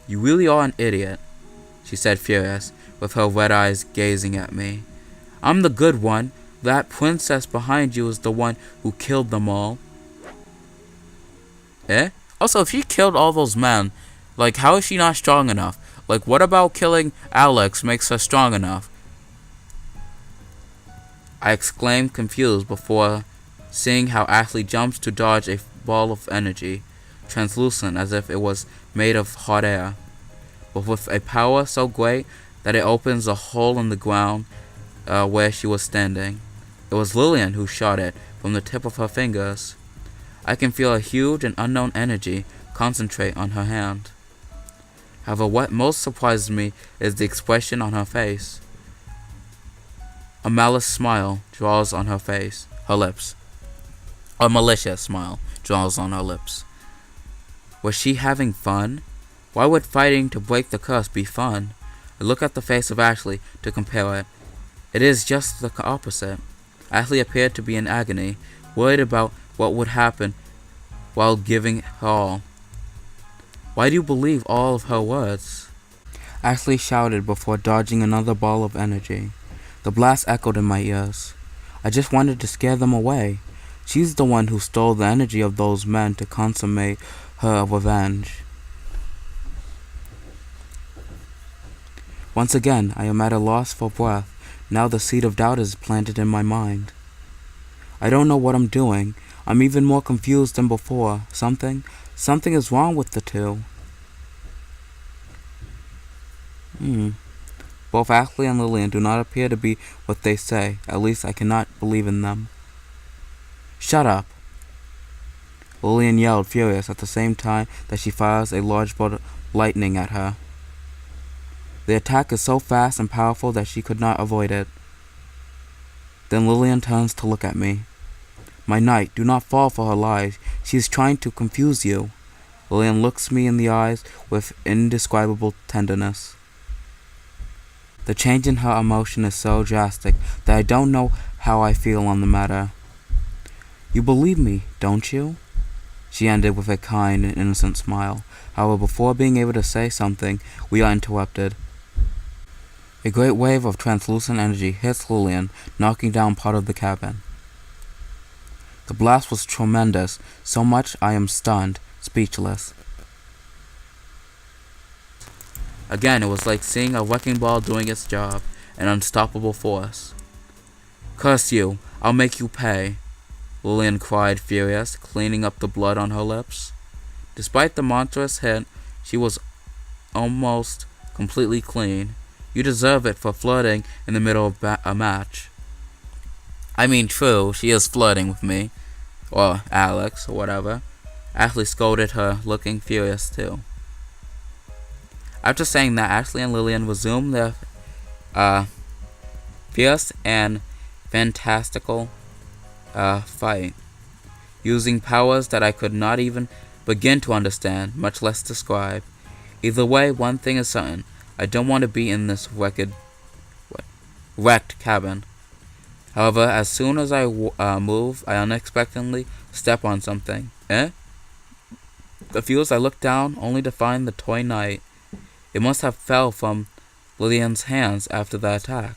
B: "You really are an idiot," she said, furious, with her red eyes gazing at me. "I'm the good one. That princess behind you is the one who killed them all." Eh? Also, if she killed all those men, like, how is she not strong enough? Like, what about killing Alex makes her strong enough? I exclaimed, confused, before seeing how Ashley jumps to dodge a ball of energy, translucent as if it was made of hot air, but with a power so great that it opens a hole in the ground where she was standing. It was Lillian who shot it from the tip of her fingers. I can feel a huge and unknown energy concentrate on her hand. However, what most surprises me is the expression on her face. A malicious smile draws on her lips. A malicious smile draws on her lips. Was she having fun? Why would fighting to break the curse be fun? I look at the face of Ashley to compare it. It is just the opposite. Ashley appeared to be in agony, worried about what would happen while giving her all. Why do you believe all of her words? Ashley shouted before dodging another ball of energy. The blast echoed in my ears. I just wanted to scare them away. She's the one who stole the energy of those men to consummate her revenge. Once again, I am at a loss for breath. Now the seed of doubt is planted in my mind. I don't know what I'm doing. I'm even more confused than before. Something is wrong with the two. Both Ashley and Lillian do not appear to be what they say. At least I cannot believe in them. "Shut up!" Lillian yelled, furious, at the same time that she fires a large bolt of lightning at her. The attack is so fast and powerful that she could not avoid it. Then Lillian turns to look at me. "My knight, do not fall for her lies. She is trying to confuse you." Lillian looks me in the eyes with indescribable tenderness. The change in her emotion is so drastic that I don't know how I feel on the matter. "You believe me, don't you?" she ended with a kind and innocent smile. However, before being able to say something, we are interrupted. A great wave of translucent energy hits Lillian, knocking down part of the cabin. The blast was tremendous, so much I am stunned, speechless. Again, it was like seeing a wrecking ball doing its job, an unstoppable force. "Curse you! I'll make you pay!" Lillian cried, furious, cleaning up the blood on her lips. Despite the monstrous hit, she was almost completely clean. "You deserve it for flirting in the middle of a match." I mean, true, she is flirting with me. Or Alex, or whatever. Ashley scolded her, looking furious too. After saying that, Ashley and Lillian resumed their fierce and fantastical fight, using powers that I could not even begin to understand, much less describe. Either way, one thing is certain. I don't want to be in this wrecked cabin. However, as soon as I move, I unexpectedly step on something. Confused, I look down, only to find the toy knight. It must have fell from Lillian's hands after the attack.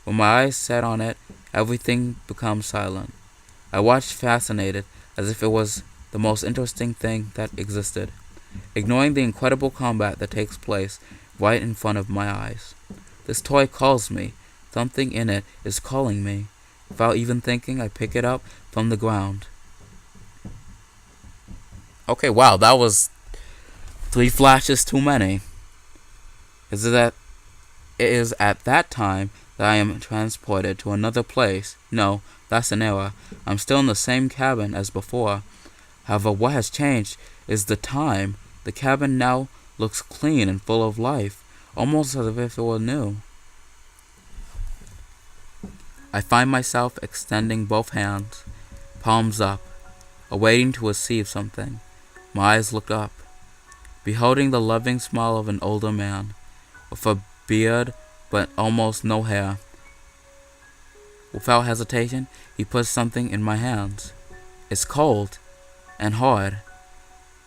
B: When my eyes set on it, everything becomes silent. I watched fascinated, as if it was the most interesting thing that existed, ignoring the incredible combat that takes place right in front of my eyes. This toy calls me. Something in it is calling me. Without even thinking, I pick it up from the ground. Okay, wow, that was 3 flashes too many. It is at that time that I am transported to another place. No, that's an error. I'm still in the same cabin as before. However, what has changed is the time. The cabin now looks clean and full of life, almost as if it were new. I find myself extending both hands, palms up, awaiting to receive something. My eyes look up. beholding the loving smile of an older man, with a beard but almost no hair. Without hesitation, he puts something in my hands. It's cold and hard.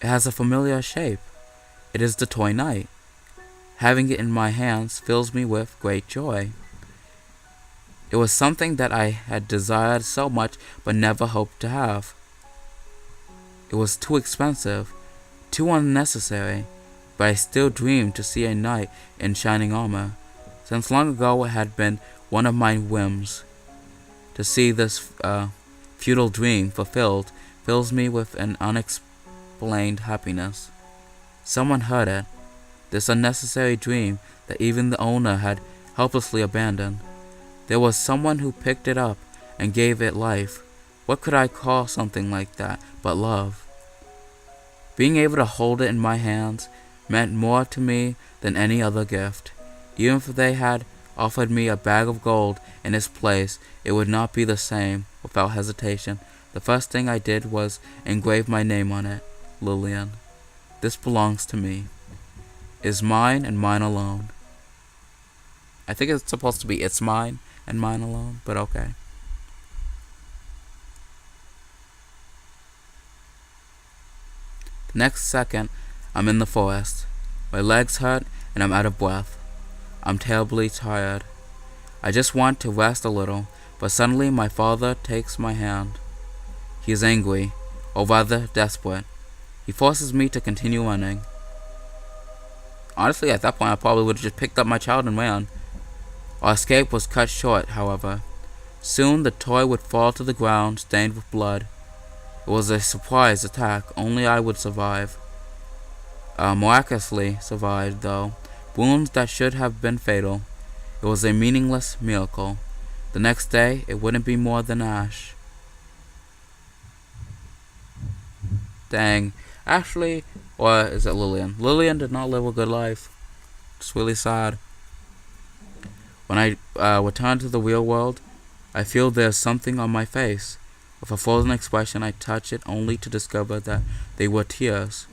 B: It has a familiar shape. It is the toy knight. Having it in my hands fills me with great joy. It was something that I had desired so much but never hoped to have. It was too expensive, too unnecessary, but I still dreamed to see a knight in shining armor. Since long ago it had been one of my whims. To see this futile dream fulfilled fills me with an unexplained happiness. Someone heard it, this unnecessary dream that even the owner had helplessly abandoned. There was someone who picked it up and gave it life. What could I call something like that but love? Being able to hold it in my hands meant more to me than any other gift. Even if they had offered me a bag of gold in its place, it would not be the same. Without hesitation, the first thing I did was engrave my name on it, Lillian. This belongs to me. It is mine and mine alone. I think it's supposed to be it's mine and mine alone, but okay. The next second, I'm in the forest. My legs hurt and I'm out of breath. I'm terribly tired. I just want to rest a little, but suddenly my father takes my hand. He is angry, or rather desperate. He forces me to continue running. Honestly, at that point I probably would have just picked up my child and ran. Our escape was cut short, however. Soon the toy would fall to the ground, stained with blood. It was a surprise attack. Only I would survive. Miraculously survived, though. Wounds that should have been fatal. It was a meaningless miracle. The next day, it wouldn't be more than ash. Dang. Ashley, or is it Lillian? Lillian did not live a good life. It's really sad. When I return to the real world, I feel there's something on my face. With a frozen expression, I touch it only to discover that they were tears.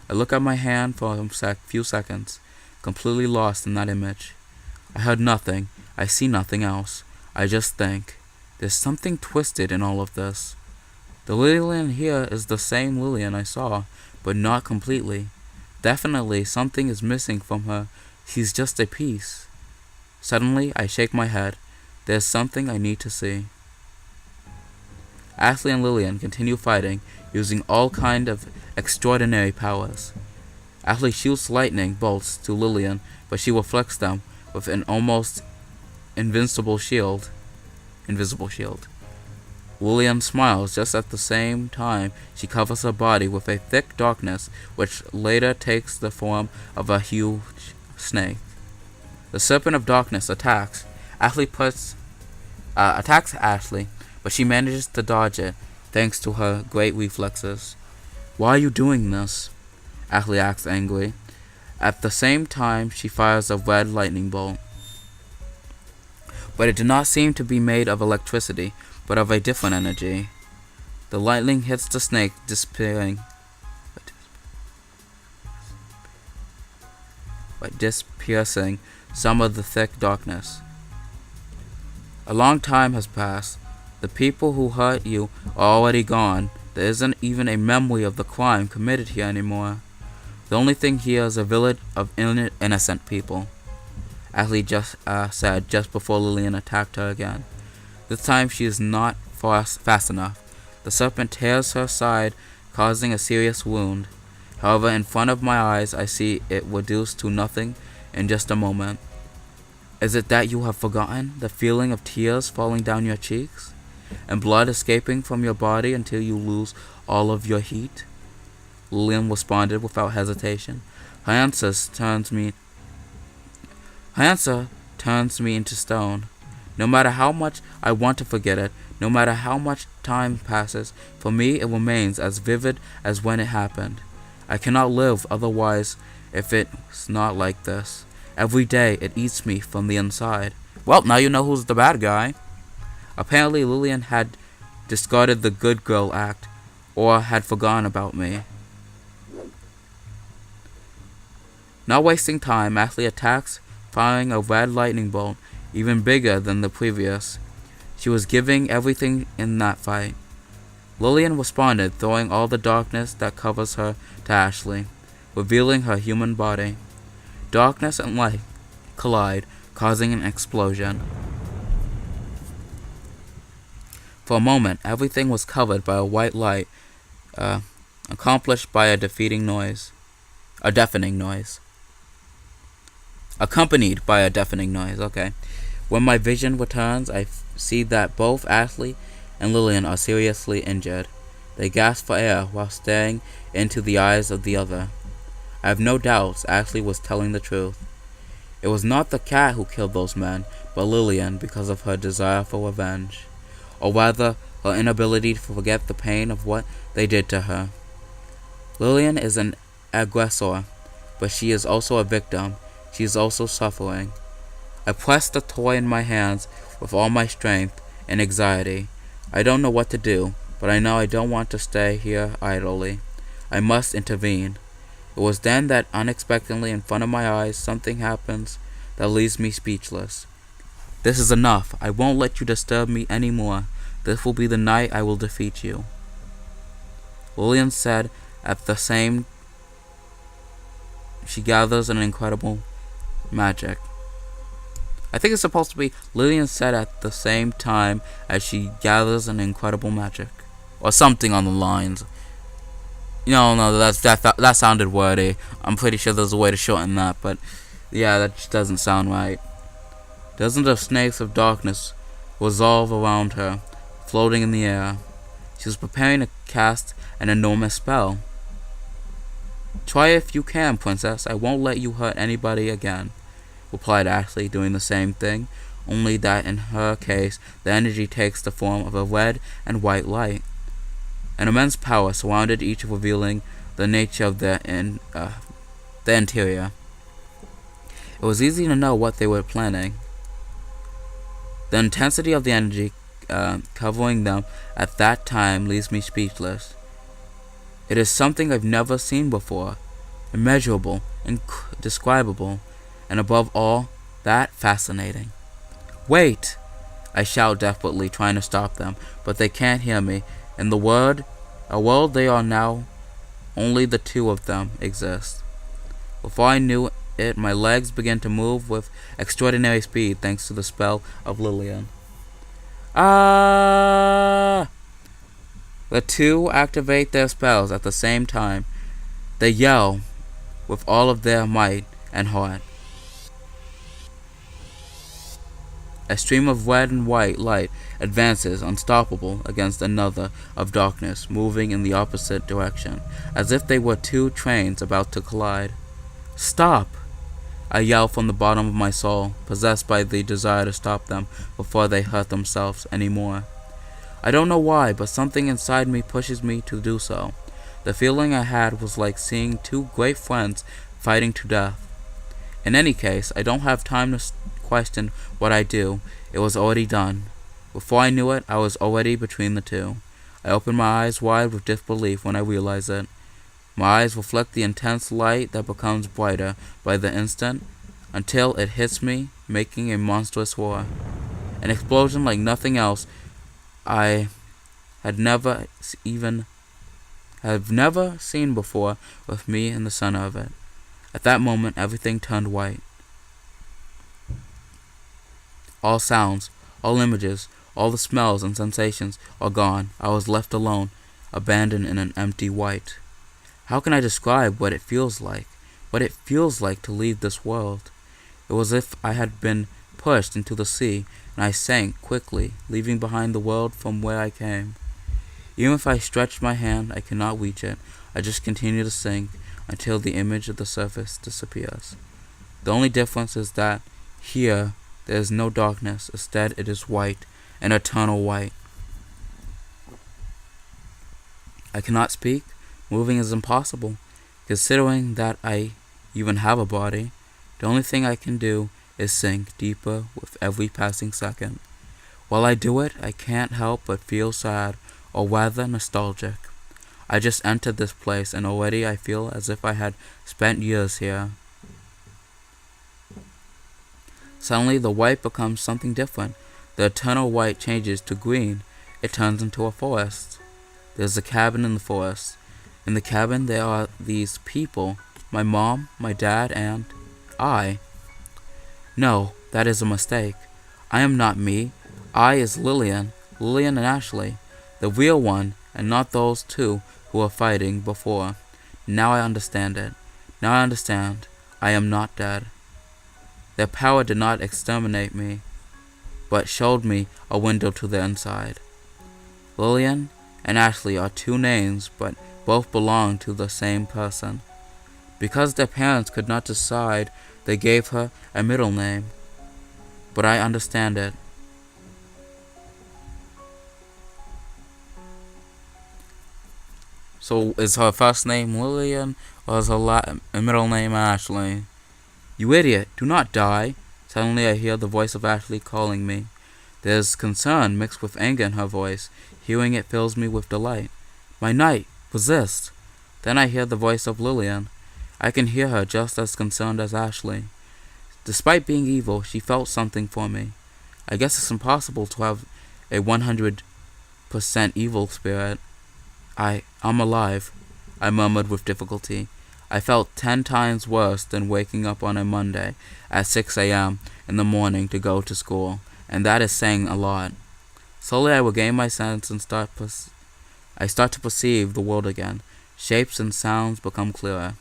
B: I look at my hand for a few seconds, completely lost in that image. I heard nothing. I see nothing else. I just think, there's something twisted in all of this. The Lillian here is the same Lillian I saw, but not completely. Definitely something is missing from her. She's just a piece. Suddenly, I shake my head. There's something I need to see. Ashley and Lillian continue fighting, using all kind of extraordinary powers. Ashley shoots lightning bolts to Lillian, but she reflects them with an almost invisible shield. Lillian smiles just at the same time she covers her body with a thick darkness, which later takes the form of a huge snake. The Serpent of Darkness attacks. Attacks Ashley, but she manages to dodge it thanks to her great reflexes. Why are you doing this? Ashley asks angrily. At the same time, she fires a red lightning bolt. But it did not seem to be made of electricity, but of a different energy. The lightning hits the snake, disappearing piercing some of the thick darkness. A long time has passed. The people who hurt you are already gone. There isn't even a memory of the crime committed here anymore. The only thing here is a village of innocent people, Ashley just said just before Lillian attacked her again. This time she is not fast enough. The serpent tears her side, causing a serious wound. However, in front of my eyes, I see it reduced to nothing in just a moment. Is it that you have forgotten the feeling of tears falling down your cheeks, and blood escaping from your body until you lose all of your heat? Lillian responded without hesitation. Her answer turns me into stone. No matter how much I want to forget it, no matter how much time passes, for me it remains as vivid as when it happened. I cannot live otherwise if it's not like this. Every day it eats me from the inside. Well, now you know who's the bad guy. Apparently Lillian had discarded the good girl act, or had forgotten about me. Not wasting time, Ashley attacks, firing a red lightning bolt, even bigger than the previous. She was giving everything in that fight. Lillian responded, throwing all the darkness that covers her to Ashley, revealing her human body. Darkness and light collide, causing an explosion. For a moment, everything was covered by a white light, accompanied by a deafening noise. Okay. When my vision returns, I see that both Ashley and Lillian are seriously injured. They gasp for air while staring into the eyes of the other. I have no doubts Ashley was telling the truth. It was not the cat who killed those men, but Lillian because of her desire for revenge. Or rather, her inability to forget the pain of what they did to her. Lillian is an aggressor, but she is also a victim. She is also suffering. I press the toy in my hands with all my strength and anxiety. I don't know what to do, but I know I don't want to stay here idly. I must intervene. It was then that unexpectedly in front of my eyes something happens that leaves me speechless. This is enough. I won't let you disturb me any more. This will be the night I will defeat you. Lillian said at the same she gathers an incredible magic. I think it's supposed to be Lillian said at the same time as she gathers an incredible magic. Or something on the lines. No, that sounded wordy. I'm pretty sure there's a way to shorten that, but yeah, that just doesn't sound right. Dozens of snakes of darkness revolve around her, floating in the air. She was preparing to cast an enormous spell. Try if you can, princess. I won't let you hurt anybody again, replied Ashley, doing the same thing, only that in her case the energy takes the form of a red and white light. An immense power surrounded each, revealing the nature of the interior. It was easy to know what they were planning. The intensity of the energy covering them at that time leaves me speechless. It is something I've never seen before, immeasurable, indescribable, and above all, that fascinating. Wait! I shout desperately, trying to stop them, but they can't hear me. In a world they are now, only the two of them exist. Before I knew it, my legs began to move with extraordinary speed thanks to the spell of Lillian. Ah! The two activate their spells at the same time. They yell with all of their might and heart. A stream of red and white light advances unstoppable against another of darkness, moving in the opposite direction, as if they were two trains about to collide. Stop! I yell from the bottom of my soul, possessed by the desire to stop them before they hurt themselves any more. I don't know why, but something inside me pushes me to do so. The feeling I had was like seeing two great friends fighting to death. In any case, I don't have time to question what I do. It was already done. Before I knew it, I was already between the two. I opened my eyes wide with disbelief when I realized it. My eyes reflect the intense light that becomes brighter by the instant until it hits me, making a monstrous roar. An explosion like nothing else I had never seen before, with me in the center of it. At that moment, everything turned white. All sounds, all images, all the smells and sensations are gone. I was left alone, abandoned in an empty white. How can I describe what it feels like? What it feels like to leave this world? It was as if I had been pushed into the sea, and I sank quickly, leaving behind the world from where I came. Even if I stretched my hand, I cannot reach it. I just continue to sink until the image of the surface disappears. The only difference is that here there is no darkness. Instead, it is white, an eternal white. I cannot speak. Moving is impossible, considering that I even have a body. The only thing I can do is sink deeper with every passing second. While I do it, I can't help but feel sad, or rather nostalgic. I just entered this place, and already I feel as if I had spent years here. Suddenly the white becomes something different. The eternal white changes to green. It turns into a forest. There's a cabin in the forest. In the cabin there are these people. My mom, my dad, and I. No, that is a mistake. I am not me. I is Lillian and Ashley. The real one, and not those two who were fighting before. Now I understand it. Now I understand. I am not dead. Their power did not exterminate me, but showed me a window to the inside. Lillian and Ashley are two names, but both belong to the same person. Because their parents could not decide, they gave her a middle name. But I understand it. So is her first name Lillian, or is her middle name Ashley? You idiot, do not die. Suddenly I hear the voice of Ashley calling me. There's concern mixed with anger in her voice. Hearing it fills me with delight. My knight, resist. Then I hear the voice of Lillian. I can hear her just as concerned as Ashley. Despite being evil, she felt something for me. I guess it's impossible to have a 100% evil spirit. I'm alive, I murmured with difficulty. I felt 10 times worse than waking up on a Monday at 6 a.m. in the morning to go to school, and that is saying a lot. Slowly I regain my sense and I start to perceive the world again. Shapes and sounds become clearer.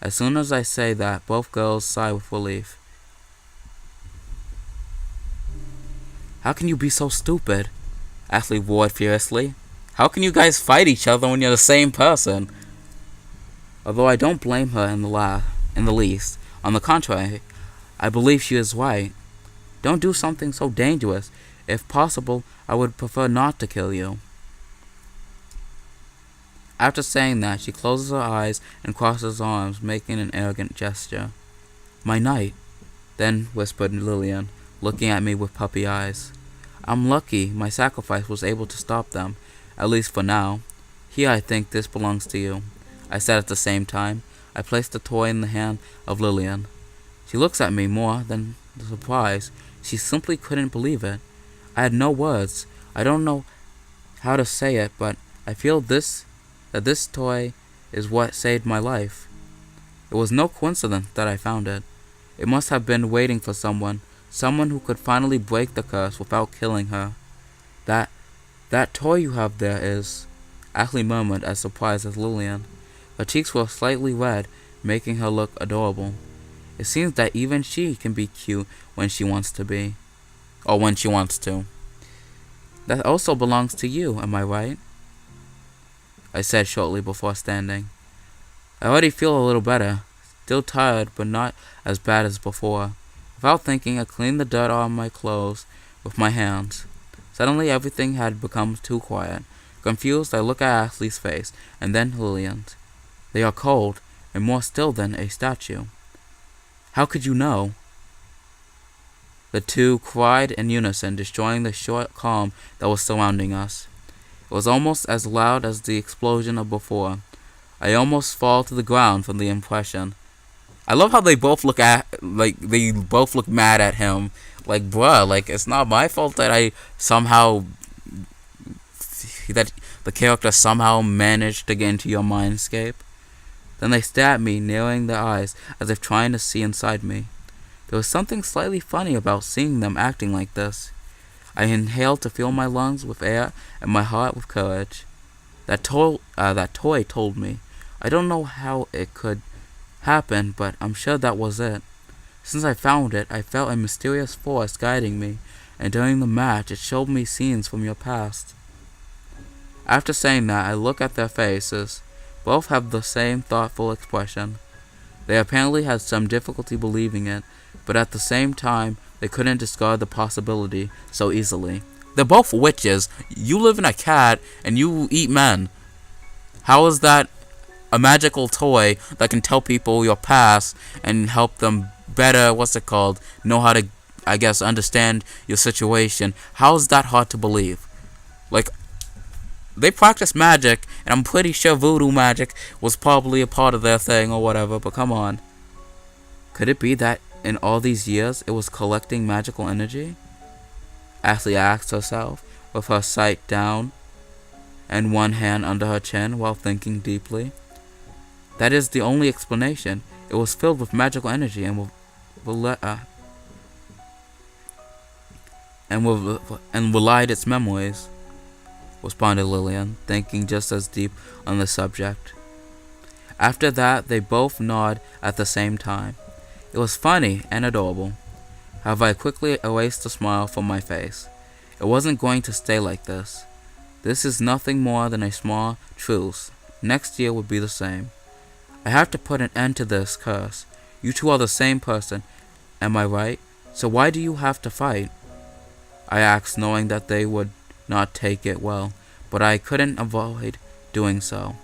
B: As soon as I say that, both girls sigh with relief. How can you be so stupid? Ashley roared furiously. How can you guys fight each other when you're the same person? Although I don't blame her in the least. On the contrary, I believe she is right. Don't do something so dangerous. If possible, I would prefer not to kill you. After saying that, she closes her eyes and crosses her arms, making an arrogant gesture. My knight, then whispered Lillian, looking at me with puppy eyes. I'm lucky my sacrifice was able to stop them, at least for now. Here, I think this belongs to you, I said at the same time. I placed the toy in the hand of Lillian. She looks at me more than surprised. She simply couldn't believe it. I had no words. I don't know how to say it, but I feel that this toy is what saved my life. It was no coincidence that I found it. It must have been waiting for someone who could finally break the curse without killing her. That toy you have there is, Ashley murmured, as surprised as Lillian. Her cheeks were slightly red, making her look adorable. It seems that even she can be cute when she wants to be. Or when she wants to. That also belongs to you, am I right? I said shortly before standing. I already feel a little better. Still tired, but not as bad as before. Without thinking, I cleaned the dirt off my clothes with my hands. Suddenly, everything had become too quiet. Confused, I look at Ashley's face, and then Lillian's. They are cold, and more still than a statue. How could you know? The two cried in unison, destroying the short calm that was surrounding us. It was almost as loud as the explosion of before. I almost fall to the ground from the impression. I love how they both look mad at him. Like, bruh, like, it's not my fault that that the character somehow managed to get into your mindscape. Then they stared at me, narrowing their eyes, as if trying to see inside me. There was something slightly funny about seeing them acting like this. I inhaled to fill my lungs with air and my heart with courage. That toy told me. I don't know how it could happen, but I'm sure that was it. Since I found it, I felt a mysterious force guiding me, and during the match, it showed me scenes from your past. After saying that, I look at their faces. Both have the same thoughtful expression. They apparently had some difficulty believing it, but at the same time, they couldn't discard the possibility so easily. They're both witches. You live in a cat, and you eat men. How is that a magical toy that can tell people your past and help them better, know how to, understand your situation? How is that hard to believe? Like, they practice magic, and I'm pretty sure voodoo magic was probably a part of their thing or whatever, but come on. Could it be that in all these years it was collecting magical energy? Ashley asked herself, with her sight down and one hand under her chin while thinking deeply. That is the only explanation. It was filled with magical energy and relied its memories, responded Lillian, thinking just as deep on the subject. After that, they both nodded at the same time. It was funny and adorable. However, I quickly erased the smile from my face. It wasn't going to stay like this. This is nothing more than a small truce. Next year would be the same. I have to put an end to this curse. You two are the same person, am I right? So why do you have to fight? I asked, knowing that they would not take it well, but I couldn't avoid doing so.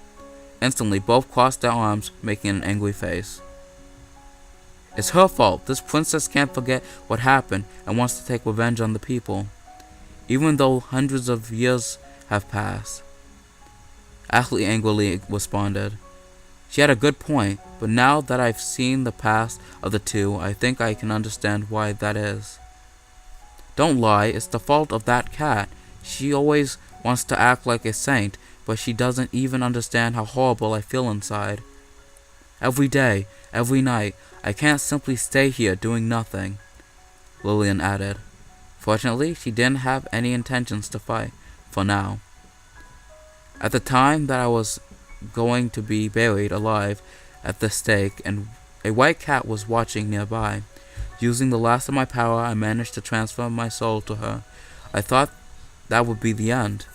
B: Instantly, both crossed their arms, making an angry face. It's her fault. This princess can't forget what happened and wants to take revenge on the people, even though hundreds of years have passed. Ashley angrily responded. She had a good point, but now that I've seen the past of the two, I think I can understand why that is. Don't lie, it's the fault of that cat. She always wants to act like a saint, but she doesn't even understand how horrible I feel inside. Every day, every night, I can't simply stay here doing nothing, Lillian added. Fortunately, she didn't have any intentions to fight, for now. At the time that I was going to be buried alive at the stake, and a white cat was watching nearby. Using the last of my power, I managed to transfer my soul to her. I thought that would be the end.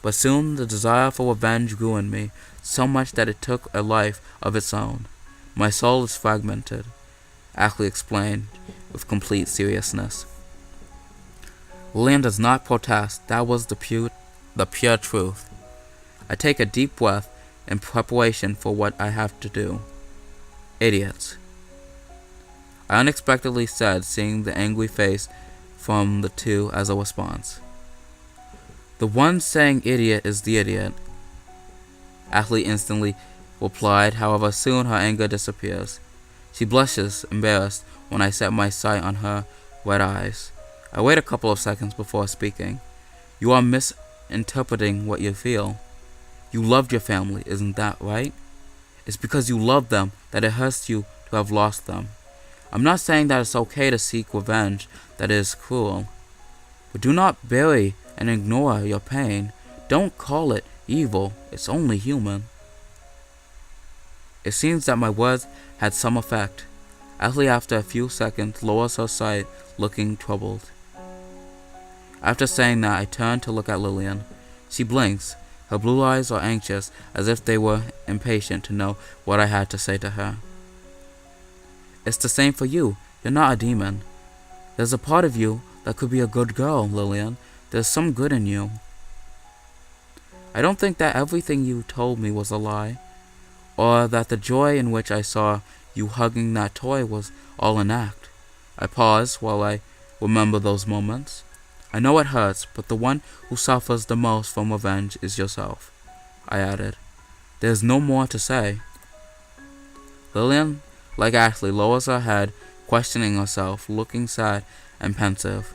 B: But soon the desire for revenge grew in me, so much that it took a life of its own. My soul is fragmented, Ashley explained with complete seriousness. Lillian does not protest. That was the pure truth. I take a deep breath in preparation for what I have to do. Idiots, I unexpectedly said, seeing the angry face from the two as a response. The one saying idiot is the idiot, Ashley instantly replied. However, soon her anger disappears. She blushes, embarrassed, when I set my sight on her red eyes. I wait a couple of seconds before speaking. You are misinterpreting what you feel. You loved your family, isn't that right? It's because you love them that it hurts you to have lost them. I'm not saying that it's okay to seek revenge. That is cruel. But do not bury and ignore your pain. Don't call it evil. It's only human. It seems that my words had some effect. Ashley, after a few seconds, lowers her sight, looking troubled. After saying that, I turn to look at Lillian. She blinks. Her blue eyes are anxious, as if they were impatient to know what I had to say to her. It's the same for you. You're not a demon. There's a part of you that could be a good girl, Lillian. There's some good in you. I don't think that everything you told me was a lie, or that the joy in which I saw you hugging that toy was all an act. I pause while I remember those moments. I know it hurts, but the one who suffers the most from revenge is yourself, I added. There's no more to say. Lillian, like Ashley, lowers her head, questioning herself, looking sad and pensive.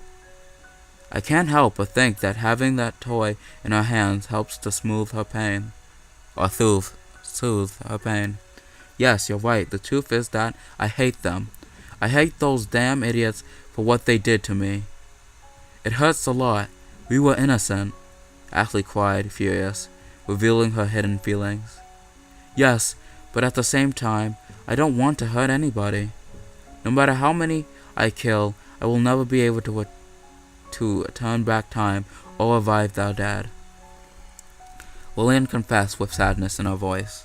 B: I can't help but think that having that toy in her hands helps to smooth her pain, or soothe her pain. Yes, you're right. The truth is that I hate them. I hate those damn idiots for what they did to me. It hurts a lot. We were innocent, Ashley cried, furious, revealing her hidden feelings. Yes, but at the same time, I don't want to hurt anybody. No matter how many I kill, I will never be able to turn back time or revive their dad. Lillian confessed with sadness in her voice.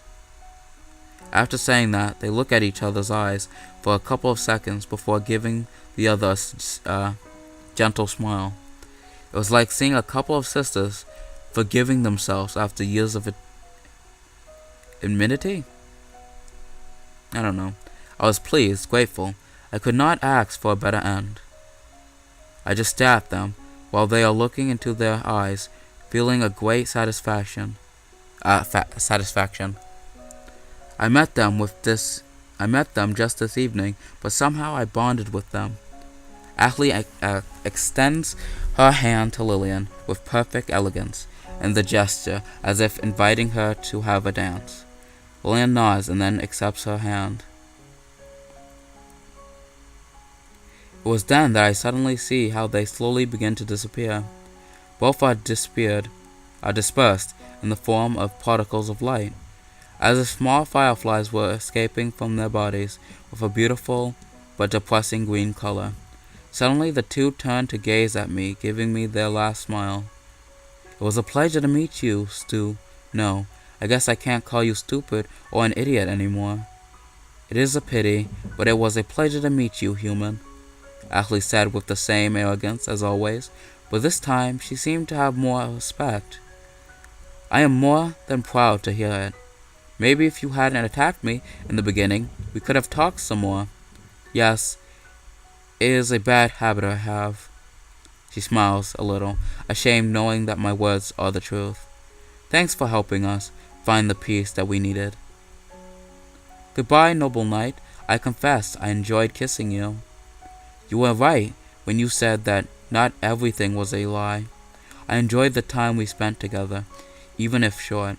B: After saying that, they look at each other's eyes for a couple of seconds before giving the other a gentle smile. It was like seeing a couple of sisters forgiving themselves after years of enmity? I don't know. I was pleased, grateful. I could not ask for a better end. I just stare at them while they are looking into their eyes, feeling a great satisfaction. I met them with this I met them just this evening, but somehow I bonded with them. Ashley extends her hand to Lillian with perfect elegance, and the gesture as if inviting her to have a dance. Lillian nods and then accepts her hand. It was then that I suddenly see how they slowly begin to disappear. Both are dispersed in the form of particles of light, as if small fireflies were escaping from their bodies with a beautiful but depressing green color. Suddenly the two turned to gaze at me, giving me their last smile. It was a pleasure to meet you, Stu. No, I guess I can't call you stupid or an idiot anymore. It is a pity, but it was a pleasure to meet you, human, Ashley said with the same arrogance as always, but this time she seemed to have more respect. I am more than proud to hear it. Maybe if you hadn't attacked me in the beginning, we could have talked some more. Yes, it is a bad habit I have. She smiles a little, ashamed knowing that my words are the truth. Thanks for helping us find the peace that we needed. Goodbye, noble knight. I confess I enjoyed kissing you. You were right when you said that not everything was a lie. I enjoyed the time we spent together, even if short.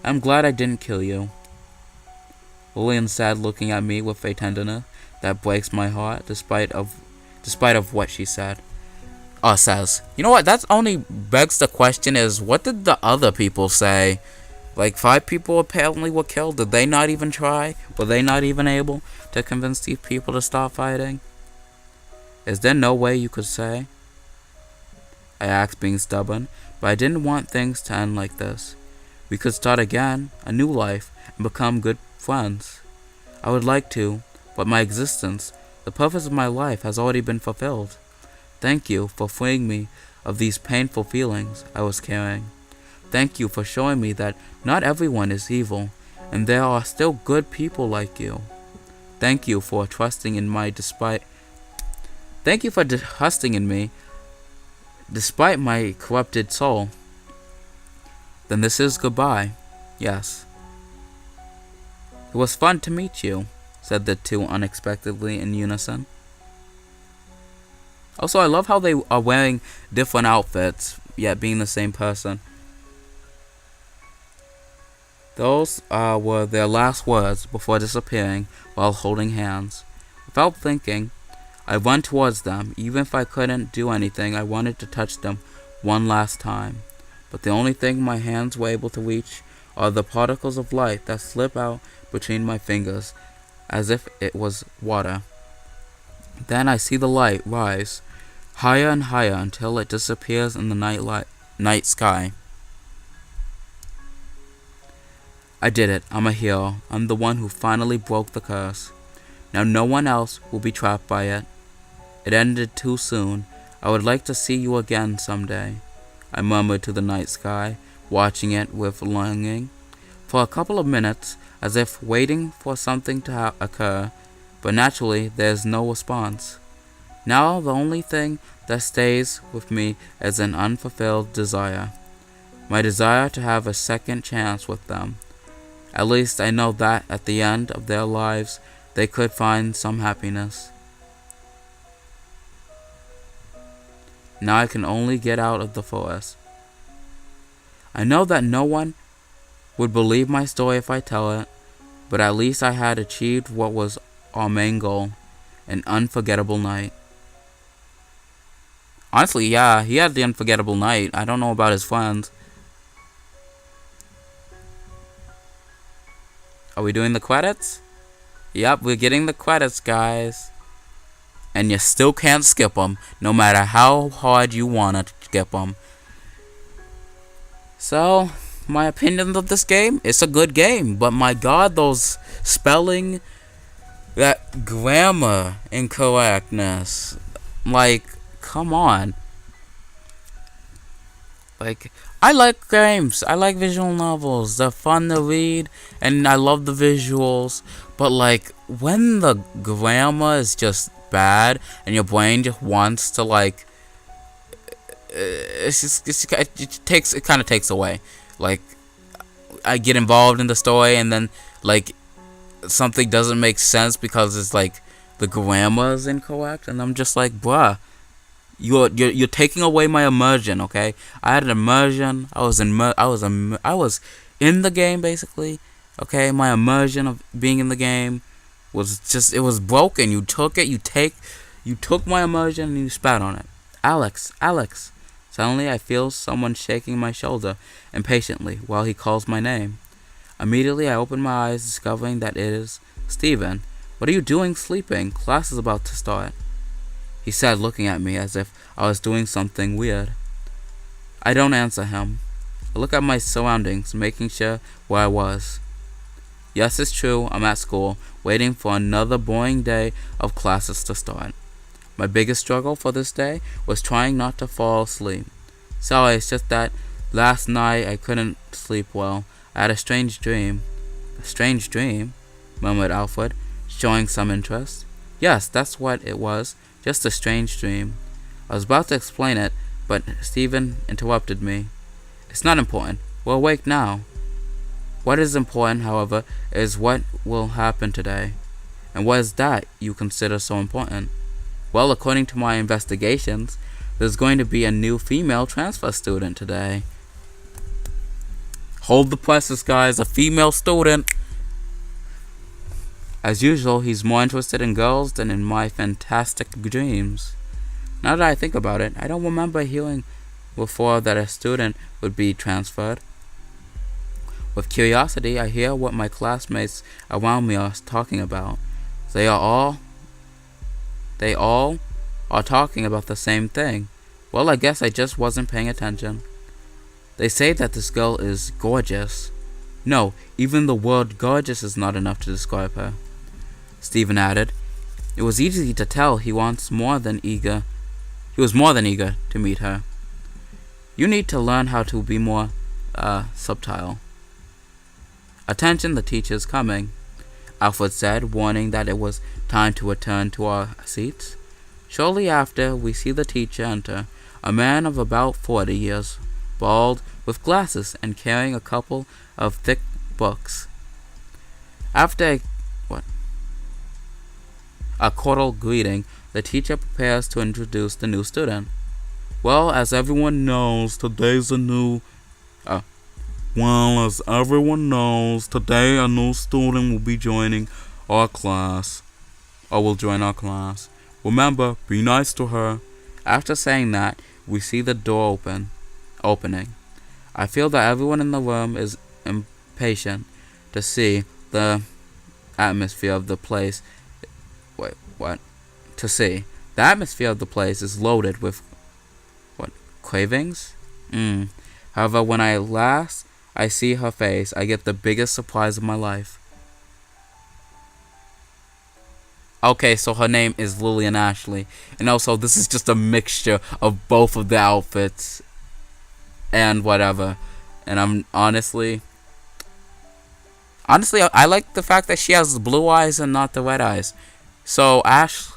B: I'm glad I didn't kill you. Lillian said, looking at me with a tenderness that breaks my heart, despite of what she said. Says, you know what? That only begs the question: is what did the other people say? Like 5 people apparently were killed. Did they not even try? Were they not even able to convince these people to stop fighting? Is there no way you could say? I asked, being stubborn, but I didn't want things to end like this. We could start again, a new life, and become good friends. I would like to, but my existence, the purpose of my life, has already been fulfilled. Thank you for freeing me of these painful feelings I was carrying. Thank you for showing me that not everyone is evil, and there are still good people like you. Thank you for trusting in me despite my corrupted soul. Then this is goodbye. Yes. It was fun to meet you, said the two unexpectedly in unison. Also, I love how they are wearing different outfits, yet being the same person. Those were their last words before disappearing while holding hands. Without thinking, I ran towards them. Even if I couldn't do anything, I wanted to touch them one last time. But the only thing my hands were able to reach are the particles of light that slip out between my fingers as if it was water. Then I see the light rise higher and higher until it disappears in the night sky. I did it. I'm a hero. I'm the one who finally broke the curse. Now no one else will be trapped by it. It ended too soon. I would like to see you again someday, I murmured to the night sky, watching it with longing. For a couple of minutes, as if waiting for something to occur, but naturally there's no response. Now the only thing that stays with me is an unfulfilled desire. My desire to have a second chance with them. At least I know that at the end of their lives, they could find some happiness. Now I can only get out of the forest. I know that no one would believe my story if I tell it, but at least I had achieved what was our main goal, an unforgettable night. Honestly, yeah, he had the unforgettable night. I don't know about his friends. Are we doing the credits? Yep, we're getting the credits, guys. And you still can't skip them, no matter how hard you want to skip them. So, my opinion of this game, it's a good game. But my god, those spelling, that grammar incorrectness. Like, come on. Like, I like games. I like visual novels. They're fun to read, and I love the visuals. But, like, when the grammar is just bad, and your brain just wants to, like, it kind of takes away. Like, I get involved in the story, and then, like, something doesn't make sense because it's like the grammar is incorrect, and I'm just like, bruh, you're taking away my immersion. Okay, I had an immersion. I was in the game basically. Okay, my immersion of being in the game it was broken. You took my immersion and you spat on it. Alex. Suddenly I feel someone shaking my shoulder impatiently while he calls my name. Immediately I open my eyes, discovering that it is Steven. What are you doing sleeping? Class is about to start, he said, looking at me as if I was doing something weird. I don't answer him. I look at my surroundings, making sure where I was. Yes, it's true, I'm at school, waiting for another boring day of classes to start. My biggest struggle for this day was trying not to fall asleep. Sorry, it's just that last night I couldn't sleep well. I had a strange dream. A strange dream? Murmured Alfred, showing some interest. Yes, that's what it was. Just a strange dream. I was about to explain it, but Stephen interrupted me. It's not important. We're awake now. What is important, however, is what will happen today. And what is that you consider so important? Well, according to my investigations, there's going to be a new female transfer student today. Hold the presses, guys. A female student. As usual, he's more interested in girls than in my fantastic dreams. Now that I think about it, I don't remember hearing before that a student would be transferred. With curiosity, I hear what my classmates around me are talking about. They all are talking about the same thing. Well, I guess I just wasn't paying attention. They say that this girl is gorgeous. No, even the word gorgeous is not enough to describe her. Stephen added. It was easy to tell he was more than eager to meet her. You need to learn how to be more subtle. Attention, the teacher's coming, Alfred said, warning that it was time to return to our seats. Shortly after, we see the teacher enter, a man of about 40 years, bald, with glasses, and carrying a couple of thick books. After a cordial greeting, the teacher prepares to introduce the new student. Well, as everyone knows, today a new student will be joining our class, or will join our class. Remember, be nice to her. After saying that, we see the door opening. I feel that everyone in the room is impatient to see the atmosphere of the place. The atmosphere of the place is loaded with cravings? However, when I see her face, I get the biggest surprise of my life. Okay, so her name is Lillian Ashley. And also, this is just a mixture of both of the outfits and whatever. And I'm honestly, I like the fact that she has the blue eyes and not the red eyes. So, Ashley's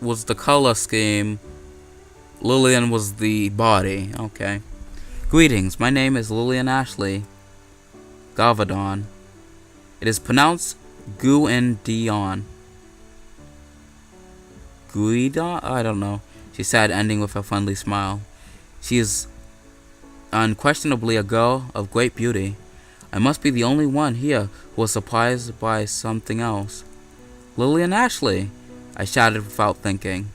B: was the color scheme. Lillian was the body. Okay. Greetings, my name is Lillian Ashley Gavadon. It is pronounced Gu-in-Dion. Guidon? I don't know, she said, ending with a friendly smile. She is unquestionably a girl of great beauty. I must be the only one here who was surprised by something else. Lillian Ashley, I shouted without thinking.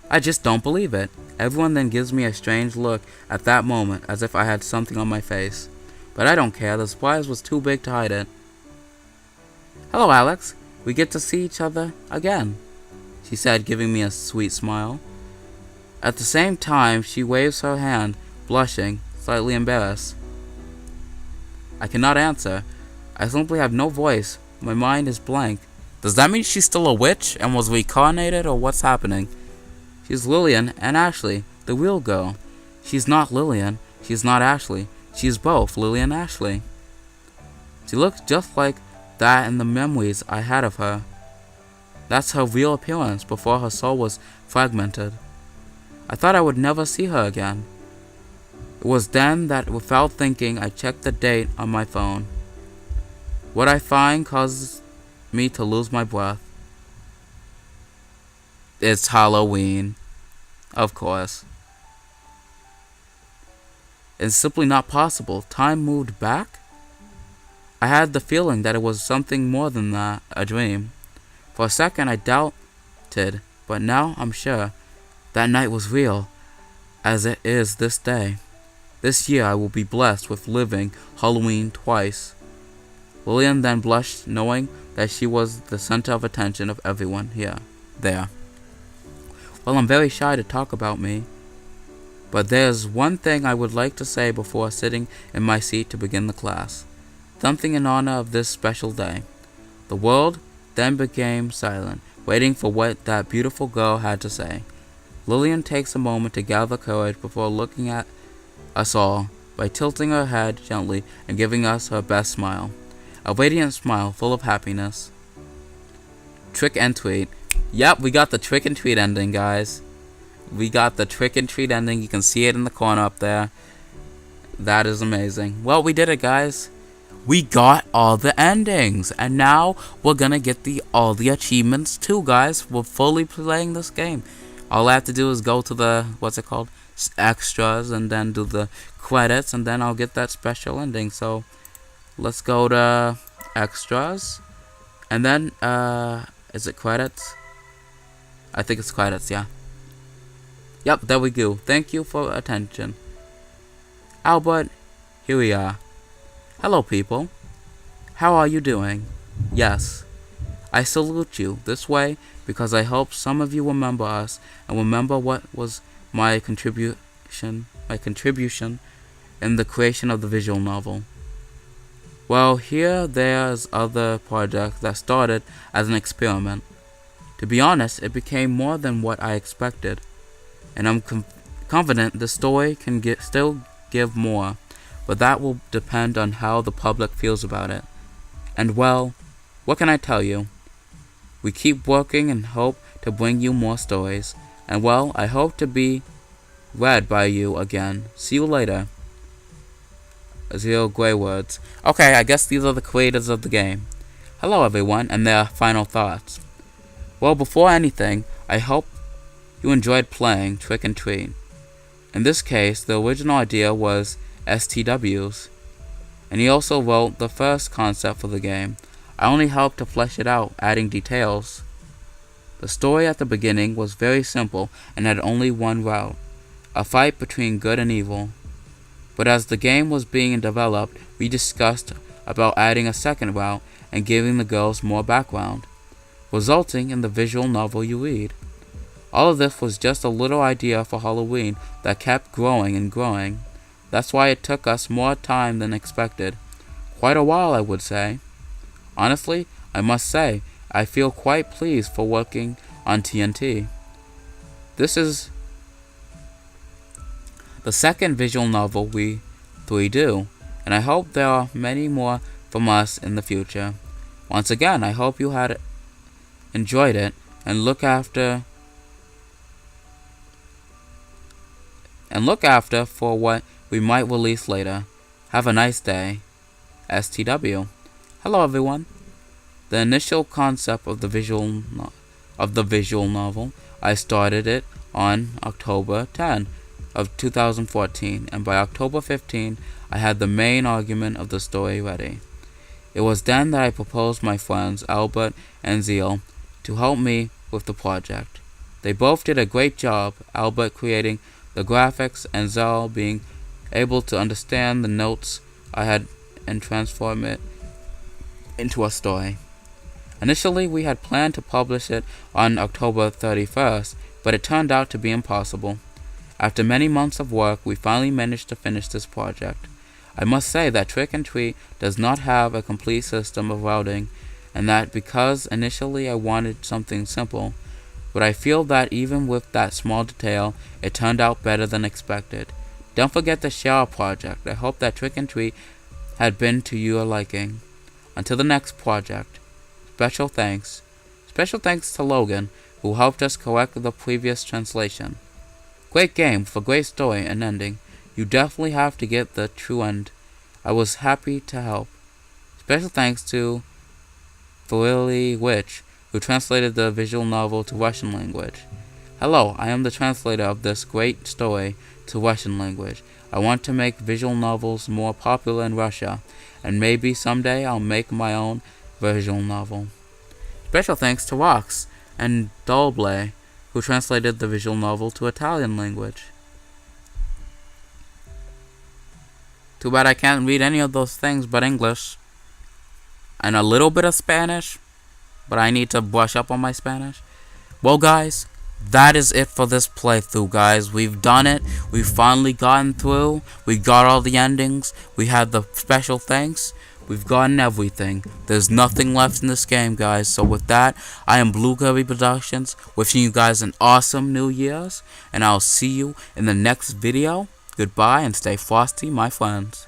B: I just don't believe it. Everyone then gives me a strange look at that moment, as if I had something on my face. But I don't care, the surprise was too big to hide it. Hello, Alex. We get to see each other again, she said, giving me a sweet smile. At the same time, she waves her hand, blushing, slightly embarrassed. I cannot answer. I simply have no voice. My mind is blank. Does that mean she's still a witch and was reincarnated, or what's happening? She's Lillian and Ashley, the real girl. She's not Lillian. She's not Ashley. She's both Lillian and Ashley. She looks just like that in the memories I had of her. That's her real appearance before her soul was fragmented. I thought I would never see her again. It was then that, without thinking, I checked the date on my phone. What I find causes me to lose my breath. It's Halloween. Of course. It's simply not possible. Time moved back? I had the feeling that it was something more than that, a dream. For a second I doubted, but now I'm sure that night was real, as it is this day. This year I will be blessed with living Halloween twice. Lillian then blushed, knowing that she was the center of attention of everyone there. Well, I'm very shy to talk about me, but there's one thing I would like to say before sitting in my seat to begin the class. Something in honor of this special day. The world then became silent, waiting for what that beautiful girl had to say. Lillian takes a moment to gather courage before looking at us all by tilting her head gently and giving us her best smile. A radiant smile full of happiness. Trick and treat. Yep, we got the trick and treat ending, guys. We got the trick and treat ending. You can see it in the corner up there. That is amazing. Well, we did it, guys. We got all the endings, and now we're gonna get all the achievements too, guys. We're fully playing this game. All I have to do is go to the extras, and then do the credits, and then I'll get that special ending. So let's go to extras, and then is it credits? I think it's credits, yeah. Yep, there we go. Thank you for attention. Albert, here we are. Hello, people. How are you doing? Yes, I salute you this way because I hope some of you remember us and remember what was my contribution in the creation of the visual novel. Well, there's other project that started as an experiment. To be honest, it became more than what I expected, and I'm confident the story can still give more. But that will depend on how the public feels about it. And well, what can I tell you? We keep working and hope to bring you more stories. And well, I hope to be read by you again. See you later. Zero gray words. Okay, I guess these are the creators of the game. Hello everyone, and their final thoughts. Well, before anything, I hope you enjoyed playing Trick and Treat. In this case, the original idea was STWs, and he also wrote the first concept for the game. I only helped to flesh it out, adding details. The story at the beginning was very simple and had only one route, a fight between good and evil. But as the game was being developed, we discussed about adding a second route and giving the girls more background, resulting in the visual novel you read. All of this was just a little idea for Halloween that kept growing and growing. That's why it took us more time than expected. Quite a while, I would say. Honestly, I must say, I feel quite pleased for working on TNT. This is the second visual novel we three do, and I hope there are many more from us in the future. Once again, I hope you had enjoyed it, and look after for what we might release later. Have a nice day. STW. Hello everyone. The initial concept of the visual novel, I started it on October 10 of 2014, and by October 15, I had the main argument of the story ready. It was then that I proposed my friends Albert and Zeal to help me with the project. They both did a great job, Albert creating the graphics and Zeal being able to understand the notes I had and transform it into a story. Initially, we had planned to publish it on October 31st, but it turned out to be impossible. After many months of work, we finally managed to finish this project. I must say that Trick and Treat does not have a complete system of routing, and that because initially I wanted something simple, but I feel that even with that small detail, it turned out better than expected. Don't forget to share our project. I hope that Trick and Treat had been to your liking. Until the next project, special thanks to Logan, who helped us correct the previous translation. Great game with a great story and ending. You definitely have to get the true end. I was happy to help. Special thanks to Thoili Witch, who translated the visual novel to Russian language. Hello, I am the translator of this great story to Russian language. I want to make visual novels more popular in Russia, and maybe someday I'll make my own visual novel. Special thanks to Rox and Dolble, who translated the visual novel to Italian language. Too bad I can't read any of those things but English. And a little bit of Spanish, but I need to brush up on my Spanish. Well, guys, that is it for this playthrough, guys. We've done it. We've finally gotten through. We got all the endings. We had the special thanks. We've gotten everything. There's nothing left in this game, guys. So with that, I am Blueberry Productions, wishing you guys an awesome New Year's, and I'll see you in the next video. Goodbye and stay frosty, my friends.